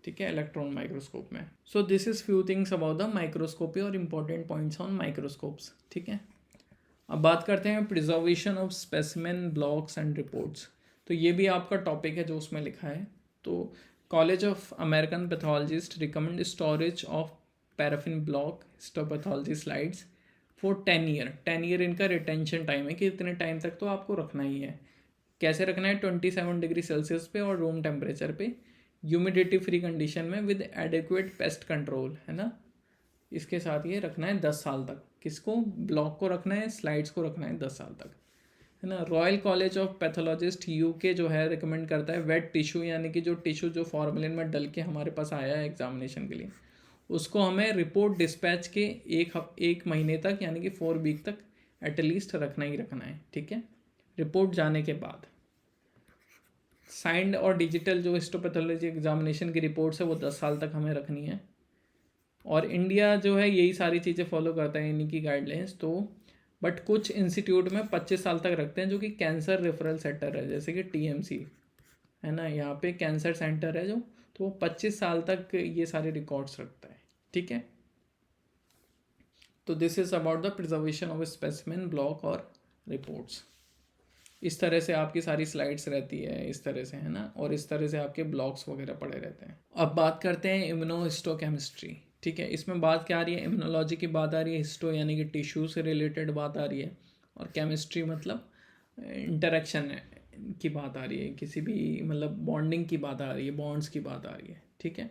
ठीक है, इलेक्ट्रॉन माइक्रोस्कोप में। So this is few things about the microscopy और इम्पॉर्टेंट पॉइंट्स ऑन माइक्रोस्कोप्स, ठीक है। अब बात करते हैं preservation of specimen, blocks and reports. तो ये भी आपका टॉपिक है जो उसमें लिखा है। तो college of American pathologist recommend storage of paraffin block histopathology slides for 10 year. 10 year इनका रिटेंशन टाइम है कि इतने टाइम तक तो आपको रखना ही है। कैसे रखना है, 27 डिग्री सेल्सियस पे और रूम टेम्परेचर पे, ह्यूमिडिटी फ्री कंडीशन में, विद एडिक्वेट पेस्ट कंट्रोल, है ना। इसके साथ ये रखना है 10 साल तक। किसको, ब्लॉक को रखना है, स्लाइड्स को रखना है 10 साल तक, है ना। Royal college of pathologist UK जो है रिकमेंड करता है वेट टिश्यू, यानी कि जो टिश्यू जो फॉर्मेलिन में डल के हमारे पास आया है एग्जामिनेशन के लिए, उसको हमें रिपोर्ट डिस्पैच के एक महीने तक, यानी कि 4 वीक तक एटलीस्ट रखना ही रखना है, ठीक है, रिपोर्ट जाने के बाद। साइंड और डिजिटल जो हिस्टोपैथोलॉजी एग्जामिनेशन की रिपोर्ट्स है वो 10 साल तक हमें रखनी है। और इंडिया जो है यही सारी चीज़ें फॉलो करता है, इन्हीं की गाइडलाइंस। तो बट कुछ इंस्टीट्यूट में 25 साल तक रखते हैं, जो कि कैंसर रेफरल सेंटर है, जैसे कि TMC, है ना, यहाँ पे कैंसर सेंटर है जो, तो वो 25 साल तक ये सारे रिकॉर्ड्स रखता है, ठीक है। तो this is about the preservation of specimen, block और रिपोर्ट्स। इस तरह से आपकी सारी स्लाइड्स रहती है, इस तरह से, है ना, और इस तरह से आपके ब्लॉक्स वगैरह पड़े रहते हैं। अब बात करते हैं इम्यूनोहिस्टोकेमिस्ट्री, ठीक है। इसमें बात क्या आ रही है, इम्यूनोलॉजी की बात आ रही है, हिस्टो यानी कि टिश्यू से रिलेटेड बात आ रही है, और केमिस्ट्री मतलब इंटरेक्शन की बात आ रही है, किसी भी मतलब बॉन्डिंग की बात आ रही है, बॉन्ड्स की बात आ रही है, ठीक है।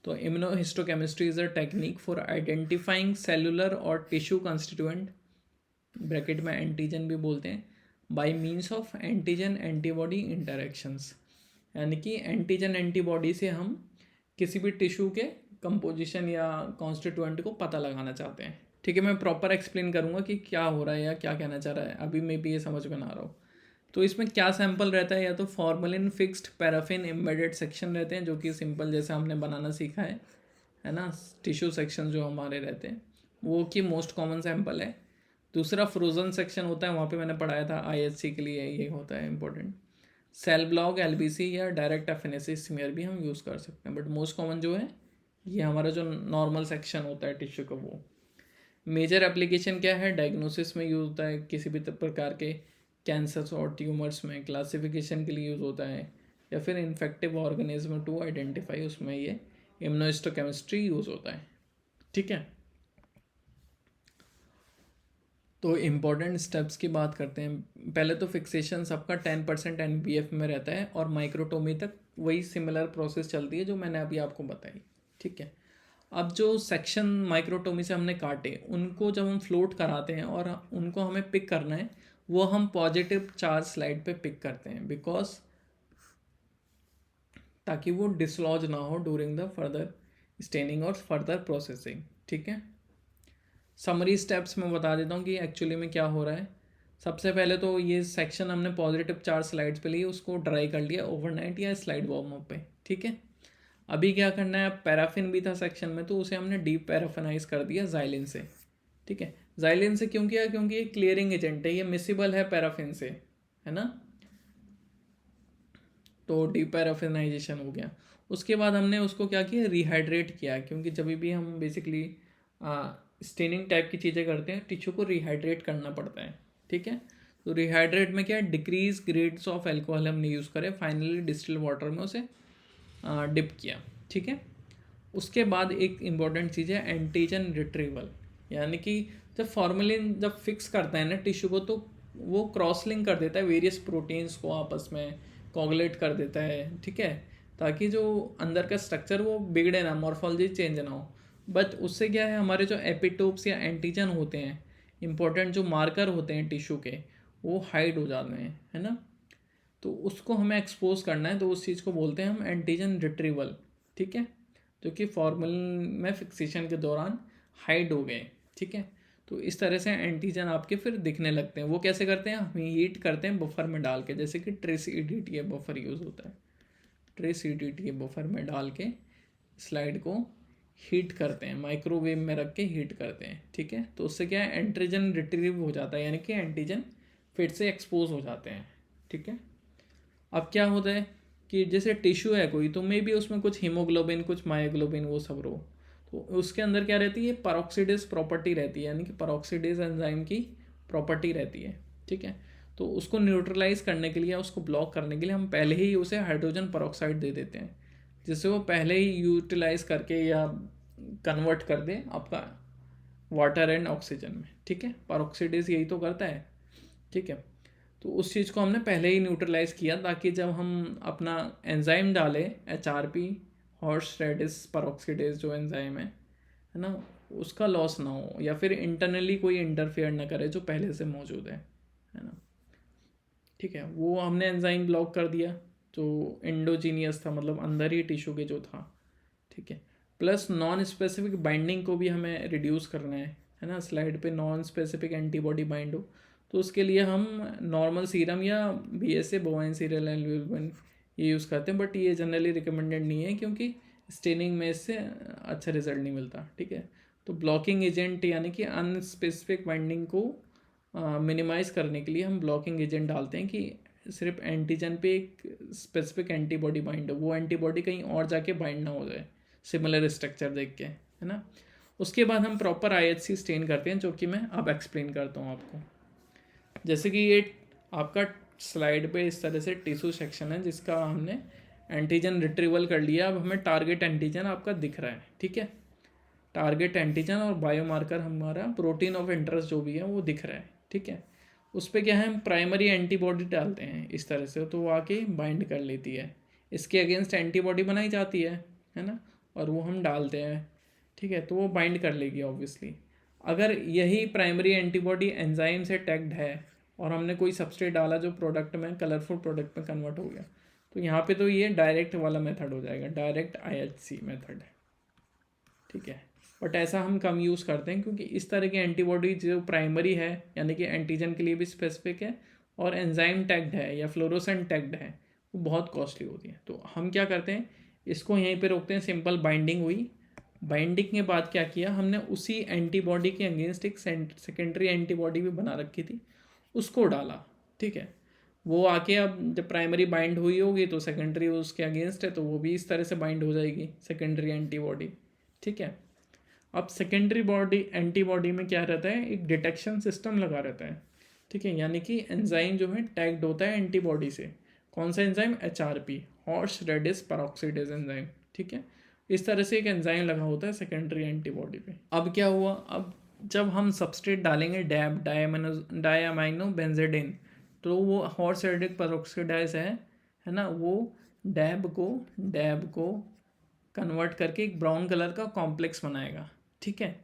तो immunohistochemistry is a technique for identifying cellular और टिश्यू कंस्टिट्यूएंट, ब्रैकेट में एंटीजन भी बोलते हैं, bye means of antigen antibody interactions, यानी कि एंटीजन एंटीबॉडी से हम किसी भी टिश्यू के कंपोजिशन या कॉन्स्टिट्यूएंट को पता लगाना चाहते हैं, ठीक है। मैं प्रॉपर एक्सप्लेन करूँगा कि क्या हो रहा है या क्या कहना चाह रहा है, अभी मैं भी ये समझ में ना रहा हूँ। तो इसमें क्या सैंपल रहता है, या तो formalin fixed paraffin embedded section रहते हैं, जो कि सिंपल जैसे हमने बनाना सीखा है ना, टिश्यू सेक्शन जो हमारे रहते हैं वो कि मोस्ट कॉमन सैंपल है। दूसरा फ्रोज़न सेक्शन होता है, वहाँ पे मैंने पढ़ाया था IHC के लिए ये होता है इंपॉर्टेंट। सेल ब्लॉक, LBC या डायरेक्ट एफिनेसिस स्मीयर भी हम यूज़ कर सकते हैं, बट मोस्ट कॉमन जो है ये हमारा जो नॉर्मल सेक्शन होता है टिश्यू का, वो। मेजर एप्लीकेशन क्या है, डायग्नोसिस में यूज़ होता है किसी भी प्रकार के कैंसर्स और ट्यूमर्स में, क्लासिफिकेशन के लिए यूज़ होता है, या फिर इन्फेक्टिव ऑर्गेनिज्म टू आइडेंटिफाई, उसमें ये इम्यूनोहिस्टोकेमिस्ट्री यूज़ होता है। ठीक है, तो इम्पॉर्टेंट स्टेप्स की बात करते हैं। पहले तो फिक्सेशन सबका 10% NBF में रहता है और माइक्रोटोमी तक वही सिमिलर प्रोसेस चलती है जो मैंने अभी आपको बताई। ठीक है, अब जो सेक्शन माइक्रोटोमी से हमने काटे उनको जब हम फ्लोट कराते हैं और उनको हमें पिक करना है, वो हम पॉजिटिव चार्ज स्लाइड पे पिक करते हैं, बिकॉज ताकि वो डिसलॉज ना हो ड्यूरिंग द फर्दर स्टेनिंग और फर्दर प्रोसेसिंग। ठीक है, समरी स्टेप्स मैं बता देता हूँ कि एक्चुअली में क्या हो रहा है। सबसे पहले तो ये सेक्शन हमने पॉजिटिव चार्ज स्लाइड्स पे लिए, उसको ड्राई कर लिया ओवरनाइट या स्लाइड वार्म अप पे। ठीक है, अभी क्या करना है, पैराफिन भी था सेक्शन में तो उसे हमने डीप पैराफिनाइज कर दिया जाइलिन से। ठीक है, जाइलिन से क्यों किया, क्योंकि ये क्लियरिंग एजेंट है, ये मिसिबल है पैराफिन से, है ना, तो डीप पैराफिनाइजेशन हो गया। उसके बाद हमने उसको क्या किया, रिहाइड्रेट किया, क्योंकि जब भी हम बेसिकली स्टेनिंग टाइप की चीज़ें करते हैं टिश्यू को रिहाइड्रेट करना पड़ता है। ठीक है, तो रिहाइड्रेट में क्या है, डिक्रीज ग्रेड्स ऑफ एल्कोहल हमने यूज़ करे, फाइनली डिस्टिल वाटर में उसे डिप किया। ठीक है, उसके बाद एक इम्पॉर्टेंट चीज़ है एंटीजन रिट्रीवल, यानी कि जब फॉर्मेलिन जब फिक्स करता है ना टिश्यू को, तो वो क्रॉस लिंक कर देता है वेरियस प्रोटीन्स को आपस में, कोगुलेट कर देता है। ठीक है, ताकि जो अंदर का स्ट्रक्चर वो बिगड़े ना, मॉर्फोलॉजी चेंज ना हो। बट उससे क्या है, हमारे जो एपिटोप्स या एंटीजन होते हैं, इंपॉर्टेंट जो मार्कर होते हैं टिश्यू के, वो हाइड हो जाते हैं, है ना, तो उसको हमें एक्सपोज करना है, तो उस चीज़ को बोलते हैं हम एंटीजन रिट्रीवल। ठीक है, जो कि फॉर्मलिन में फिक्सेशन के दौरान हाइड हो गए। ठीक है, तो इस तरह से एंटीजन आपके फिर दिखने लगते हैं। वो कैसे करते हैं, हम हीट करते हैं बफर में डाल के, जैसे कि ट्रेस EDTA बफर यूज़ होता है, ट्रेस EDTA बफर में डाल के स्लाइड को हीट करते हैं, माइक्रोवेव में रख के हीट करते हैं। ठीक है, तो उससे क्या है, एंटीजन रिट्रीव हो जाता है, यानी कि एंटीजन फिर से एक्सपोज हो जाते हैं। ठीक है, अब क्या होता है कि जैसे टिश्यू है कोई, तो मे भी उसमें कुछ हीमोग्लोबिन कुछ मायोग्लोबिन वो सब रो, तो उसके अंदर क्या रहती है, पेरोक्सिडेज प्रॉपर्टी रहती है, यानी कि पेरोक्सिडेज एंजाइम की प्रॉपर्टी रहती है। ठीक है, तो उसको न्यूट्रलाइज करने के लिए, उसको ब्लॉक करने के लिए हम पहले ही उसे हाइड्रोजन पेरोक्साइड दे देते हैं, जिससे वो पहले ही यूटिलाइज करके या कन्वर्ट कर दे आपका वाटर एंड ऑक्सीजन में। ठीक है, पेरोक्सिडेज यही तो करता है। ठीक है, तो उस चीज़ को हमने पहले ही न्यूट्रलाइज किया, ताकि जब हम अपना एंजाइम डालें, HRP हॉर्स रेडिस पेरोक्सिडेज जो एंजाइम है ना, उसका लॉस ना हो, या फिर इंटरनली कोई इंटरफेयर ना करे जो पहले से मौजूद है ना। ठीक है, वो हमने एंजाइम ब्लॉक कर दिया जो एंडोजीनियस था, मतलब अंदर ही टिश्यू के जो था। ठीक है, प्लस नॉन स्पेसिफिक बाइंडिंग को भी हमें रिड्यूस करना है ना, स्लाइड पे नॉन स्पेसिफिक एंटीबॉडी बाइंड हो, तो उसके लिए हम नॉर्मल सीरम या BSA बोवाइन सीरियल एल्ब्यूमिन ये यूज़ करते हैं, बट ये जनरली रिकमेंडेड नहीं है, क्योंकि स्टेनिंग में इससे अच्छा रिजल्ट नहीं मिलता। ठीक है, तो ब्लॉकिंग एजेंट यानी कि अनस्पेसिफिक बाइंडिंग को मिनिमाइज़ करने के लिए हम ब्लॉकिंग एजेंट डालते हैं, कि सिर्फ एंटीजन पे एक स्पेसिफिक एंटीबॉडी बाइंड हो, वो एंटीबॉडी कहीं और जाके बाइंड ना हो जाए सिमिलर स्ट्रक्चर देख के, है ना। उसके बाद हम प्रॉपर IHC स्टेन करते हैं, जो कि मैं अब एक्सप्लेन करता हूँ आपको। जैसे कि ये आपका स्लाइड पे इस तरह से टिश्यू सेक्शन है, जिसका हमने एंटीजन रिट्रीवल कर लिया। अब हमें टारगेट एंटीजन आपका दिख रहा है। ठीक है, टारगेट एंटीजन और बायोमार्कर हमारा प्रोटीन ऑफ इंटरेस्ट जो भी है वो दिख रहा है। ठीक है, उस पर क्या है, हम प्राइमरी एंटीबॉडी डालते हैं इस तरह से, तो वो आके बाइंड कर लेती है, इसके अगेंस्ट एंटीबॉडी बनाई जाती है ना, और वो हम डालते हैं। ठीक है, तो वो बाइंड कर लेगी ऑब्वियसली। अगर यही प्राइमरी एंटीबॉडी एंजाइम से टैग्ड है और हमने कोई सबस्ट्रेट डाला जो प्रोडक्ट में कलरफुल प्रोडक्ट में कन्वर्ट हो गया, तो यहाँ पे तो ये डायरेक्ट वाला मेथड हो जाएगा, डायरेक्ट IHC मेथड है। ठीक है, बट ऐसा हम कम यूज़ करते हैं, क्योंकि इस तरह की एंटीबॉडी जो प्राइमरी है, यानी कि एंटीजन के लिए भी स्पेसिफिक है और एंजाइम टैग्ड है या फ्लोरोसेंट टैग्ड है, वो बहुत कॉस्टली होती है। तो हम क्या करते हैं, इसको यहीं पे रोकते हैं, सिंपल बाइंडिंग हुई। बाइंडिंग के बाद क्या किया हमने, उसी एंटीबॉडी के अगेंस्ट एक सेकेंडरी एंटीबॉडी भी बना रखी थी, उसको डाला। ठीक है, वो आके अब जब प्राइमरी बाइंड हुई होगी तो सेकेंडरी उसके अगेंस्ट है, तो वो भी इस तरह से बाइंड हो जाएगी सेकेंडरी एंटीबॉडी। ठीक है, अब सेकेंडरी बॉडी एंटीबॉडी में क्या रहता है, एक डिटेक्शन सिस्टम लगा रहता है। ठीक है, यानी कि एंजाइम जो है टैग्ड होता है एंटीबॉडी से। कौन सा enzyme, HRP horse radish peroxidase enzyme, ठीक है। इस तरह से एक एंजाइम लगा होता है सेकेंडरी एंटीबॉडी पे। अब क्या हुआ, अब जब हम सबस्ट्रेट डालेंगे डैब डायमाइनो बेंजेडिन, तो वो हॉर्स रेडिस पेरोक्सिडेज है ना, वो डैब को कन्वर्ट करके एक ब्राउन कलर का कॉम्प्लेक्स बनाएगा, ठीक है।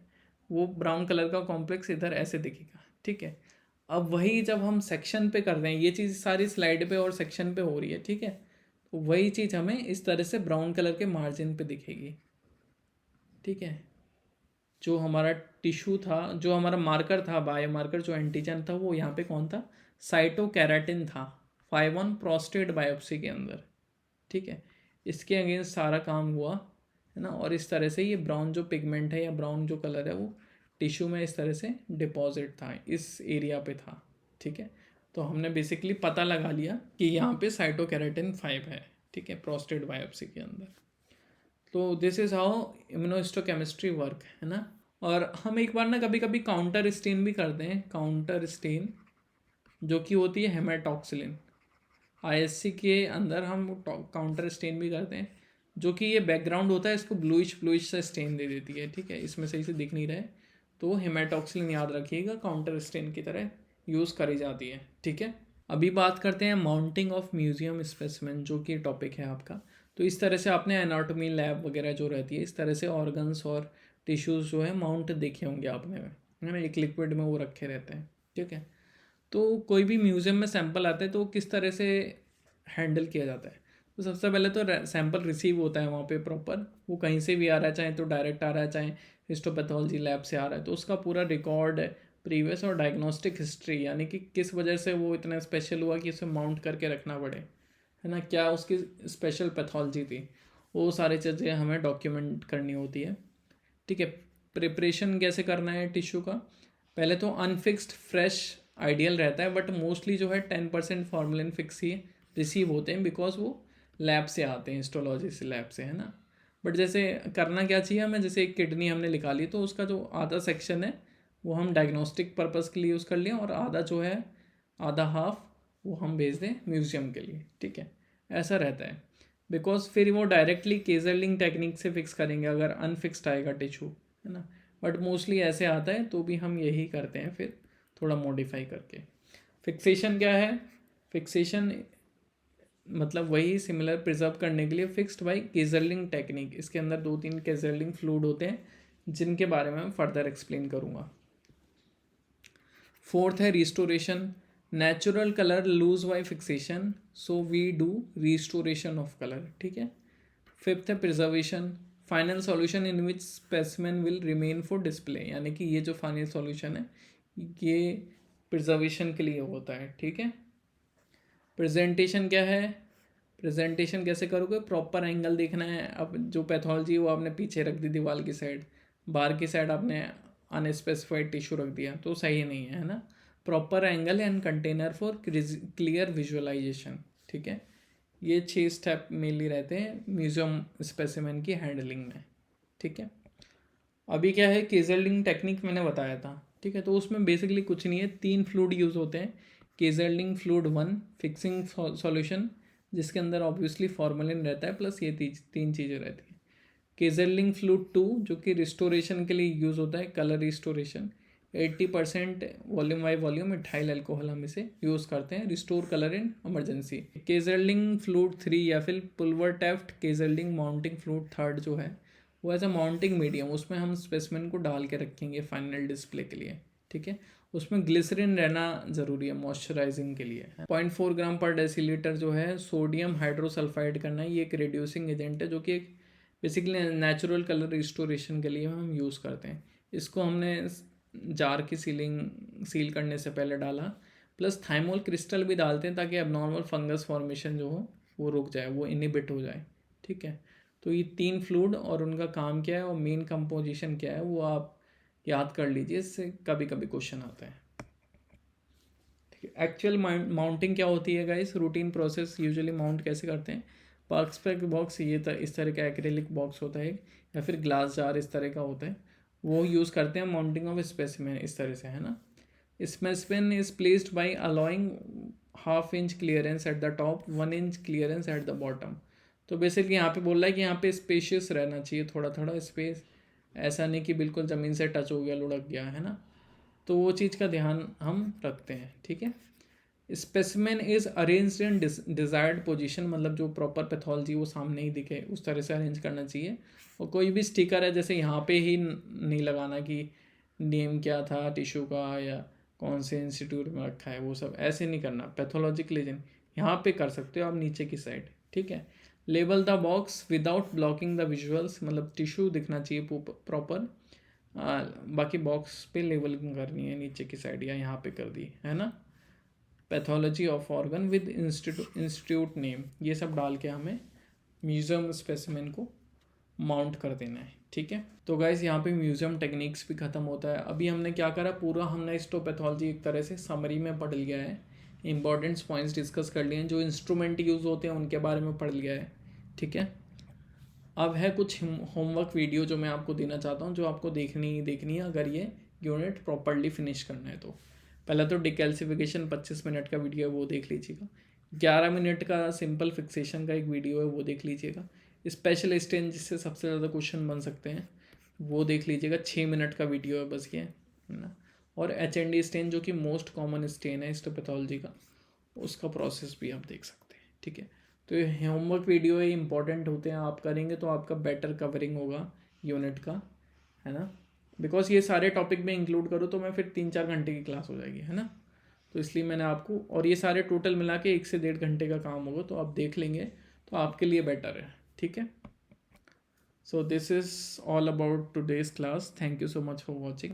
वो ब्राउन कलर का कॉम्प्लेक्स इधर ऐसे दिखेगा, ठीक है। अब वही जब हम सेक्शन पे कर रहे हैं, ये चीज़ सारी स्लाइड पे और सेक्शन पे हो रही है, ठीक है। तो वही चीज़ हमें इस तरह से ब्राउन कलर के मार्जिन पे दिखेगी, ठीक है। जो हमारा टिश्यू था, जो हमारा मार्कर था, बायोमार्कर जो एंटीजन था, वो यहाँ पे कौन था, साइटोकैराटिन था 5-1 प्रोस्टेट बायोप्सी के अंदर, ठीक है। इसके अगेंस्ट सारा काम हुआ है ना, और इस तरह से ये ब्राउन जो पिगमेंट है या ब्राउन जो कलर है वो टिश्यू में इस तरह से डिपॉजिट था, इस एरिया पे था, ठीक है। तो हमने बेसिकली पता लगा लिया कि यहाँ पे साइटोकैराटिन 5 है, ठीक है, प्रोस्टेट बायोप्सी के अंदर। तो this is how immunohistochemistry work, है ना। और हम एक बार ना कभी कभी काउंटर स्टेन भी करते हैं, काउंटर स्टेन जो कि होती है हेमाटॉक्सिलिन। आईएससी के अंदर हम काउंटर स्टेन भी करते हैं, जो कि ये बैकग्राउंड होता है इसको ब्लूइश से स्टेन दे देती है, ठीक है। इसमें सही से दिख नहीं रहा है, तो हेमाटॉक्सिलिन याद रखिएगा काउंटर स्टेन की तरह यूज़ करी जाती है, ठीक है। अभी बात करते हैं माउंटिंग ऑफ म्यूजियम स्पेसिमेन, जो कि टॉपिक है आपका। तो इस तरह से आपने एनाटॉमी लैब वगैरह जो रहती है, इस तरह से ऑर्गन्स और टिश्यूज़ जो है माउंट देखे होंगे आपने, है ना, एक लिक्विड में वो रखे रहते हैं, ठीक है। तो कोई भी म्यूज़ियम में सैंपल आते हैं तो किस तरह से हैंडल किया जाता है। तो सबसे पहले तो सैंपल रिसीव होता है वहाँ पे प्रॉपर, वो कहीं से भी आ रहा है, चाहे तो डायरेक्ट आ रहा है, चाहे हिस्टोपैथोलॉजी लैब से आ रहा है, तो उसका पूरा रिकॉर्ड प्रीवियस और डायग्नोस्टिक हिस्ट्री, यानी कि किस वजह से वो इतना स्पेशल हुआ कि उसे माउंट करके रखना पड़े, है ना, क्या उसकी स्पेशल पैथोलॉजी थी, वो सारी चीज़ें हमें डॉक्यूमेंट करनी होती है, ठीक है। प्रिपरेशन कैसे करना है टिश्यू का, पहले तो अनफिक्स्ड फ्रेश आइडियल रहता है, बट मोस्टली जो है 10% फॉर्मेलिन फिक्स ही रिसीव होते हैं, बिकॉज वो लैब से आते हैं, हिस्टोलॉजी से लैब से, है ना। बट जैसे करना क्या चाहिए हमें, जैसे एक किडनी हमने निकाली तो उसका जो आधा सेक्शन है वो हम डायग्नोस्टिक पर्पज़ के लिए यूज़ कर लें, और आधा जो है, आधा हाफ वो हम भेज दें म्यूज़ियम के लिए, ठीक है। ऐसा रहता है, बिकॉज फिर वो डायरेक्टली केजरलिंग टेक्निक से फिक्स करेंगे अगर अनफिक्स्ड आएगा टिश्यू, है ना। बट मोस्टली ऐसे आता है, तो भी हम यही करते हैं फिर थोड़ा मॉडिफाई करके। फिक्सेशन क्या है, फिक्सेशन मतलब वही सिमिलर प्रिजर्व करने के लिए फिक्स्ड बाई केजरलिंग टेक्निक। इसके अंदर 2-3 केजरलिंग फ्लूइड होते हैं जिनके बारे में मैं फर्दर एक्सप्लेन करूँगा। फोर्थ है restoration, natural colour lose by fixation, so we do restoration of colour, ठीक है। फिफ्थ है preservation, final solution in which specimen will remain for display, यानी कि ये जो फाइनल सॉल्यूशन है ये प्रिजर्वेशन के लिए होता है, ठीक है। प्रेजेंटेशन क्या है, प्रेजेंटेशन कैसे करोगे, प्रॉपर एंगल देखना है। अब जो पैथोलॉजी है वो आपने पीछे रख दी दीवार की साइड, बाहर की साइड आपने अनस्पेसिफाइड टिश्यू रख दिया, तो सही नहीं है ना। Proper angle and container for clear visualisation, ठीक है। ये 6 स्टेप मेनली रहते हैं म्यूजियम स्पेसिमेन की हैंडलिंग में, ठीक है। अभी क्या है, केजरलिंग टेक्निक मैंने बताया था, ठीक है। तो उसमें बेसिकली कुछ नहीं है, 3 फ्लूइड यूज़ होते हैं। केजरलिंग फ्लूइड 1 फिक्सिंग सॉल्यूशन, जिसके अंदर ऑब्वियसली फॉर्मेलिन रहता है, प्लस ये 3 चीज़ें रहती हैं। केजरलिंग फ्लूइड 2 जो कि रिस्टोरेशन के लिए यूज़ होता है, colour restoration. 80% volume by volume ethyl alcohol हम इसे यूज़ करते हैं, restore colour in emergency. Kaiserling fluid 3 या फिर Pulvertaft Kaiserling mounting fluid 3 जो है वो एज अ माउंटिंग मीडियम, उसमें हम स्पेसिमेन को डाल के रखेंगे फाइनल डिस्प्ले के लिए, ठीक है। उसमें ग्लिसरीन रहना ज़रूरी है मॉइस्चराइजिंग के लिए। 0.4 ग्राम पर डेसीलीटर जो है सोडियम हाइड्रोसल्फाइड करना है, ये एक रिड्यूसिंग एजेंट है जो कि एक बेसिकली नेचुरल कलर रिस्टोरेशन के लिए हम यूज़ करते हैं। इसको हमने जार की सील करने से पहले डाला, प्लस थाइमोल क्रिस्टल भी डालते हैं ताकि एबनॉर्मल फंगस फॉर्मेशन जो हो वो रुक जाए, वो इनिबिट हो जाए, ठीक है। तो ये 3 फ्लूइड और उनका काम क्या है और मेन कंपोजिशन क्या है वो आप याद कर लीजिए, इससे कभी कभी क्वेश्चन आता है, ठीक है। एक्चुअल माउंटिंग क्या होती है guys, routine process usually mount कैसे करते हैं। पर्सपेक्ट बॉक्स ये इस तरह का एक्रेलिक बॉक्स होता है, या फिर ग्लास जार इस तरह का होता है, वो यूज़ करते हैं माउंटिंग ऑफ स्पेसिमेन इस तरह से, है ना। Specimen is placed bye allowing 1/2 inch clearance at the top, 1 inch clearance at the bottom. तो बेसिकली यहाँ पे बोल रहा है कि यहाँ पे स्पेशियस रहना चाहिए, थोड़ा थोड़ा स्पेस, ऐसा नहीं कि बिल्कुल ज़मीन से टच हो गया, लुढ़क गया, है ना। तो वो चीज़ का ध्यान हम रखते हैं, ठीक है। Specimen is arranged in desired position, मतलब जो प्रॉपर पैथोलॉजी वो सामने ही दिखे उस तरह से अरेंज करना चाहिए। और कोई भी स्टिकर है जैसे यहाँ पे ही नहीं लगाना कि नेम क्या था टिश्यू का या कौन से इंस्टीट्यूट में रखा है, वो सब ऐसे नहीं करना। पैथोलॉजिक लीजन यहाँ पे कर सकते हो आप नीचे की साइड, ठीक है। Label the box without blocking the visuals, मतलब टिश्यू दिखना चाहिए प्रॉपर, बाकी बॉक्स पे लेबलिंग करनी है नीचे की साइड या यहाँ पे कर दी, है ना। Pathology of organ with institute name, ये सब डाल के हमें म्यूज़ियम स्पेसिमेन को माउंट कर देना है, ठीक है। तो गाइस यहाँ पे म्यूज़ियम टेक्निक्स भी ख़त्म होता है। अभी हमने क्या करा, पूरा हमने हिस्टोपैथोलॉजी एक तरह से समरी में पढ़ लिया है, इंपॉर्टेंट पॉइंट्स डिस्कस कर लिए हैं, जो इंस्ट्रूमेंट यूज़ होते हैं उनके बारे में पढ़ लिया है, ठीक है। अब है कुछ होमवर्क वीडियो जो मैं आपको देना चाहता हूँ, जो आपको देखनी है अगर ये यूनिट प्रॉपरली फिनिश करना है तो। पहला तो डिकैल्सिफिकेशन 25 मिनट का वीडियो है वो देख लीजिएगा। 11 मिनट का सिंपल फिक्सेशन का एक वीडियो है वो देख लीजिएगा। स्पेशल स्टेन जिससे सबसे ज़्यादा क्वेश्चन बन सकते हैं वो देख लीजिएगा, 6 मिनट का वीडियो है बस ये, है ना। और HND स्टेन जो कि मोस्ट कॉमन स्टेन है हिस्टोपैथोलॉजी का, उसका प्रोसेस भी आप देख सकते हैं, ठीक है। तो ये होमवर्क वीडियो है, इंपॉर्टेंट होते हैं, आप करेंगे तो आपका बेटर कवरिंग होगा यूनिट का, है ना। बिकॉज ये सारे टॉपिक में इंक्लूड करो तो मैं फिर 3-4 घंटे की क्लास हो जाएगी, है ना। तो इसलिए मैंने आपको, और ये सारे टोटल मिला के 1 से 1.5 घंटे का काम होगा, तो आप देख लेंगे तो आपके लिए बेटर है, ठीक है। So this is all about today's class. Thank you so much for watching.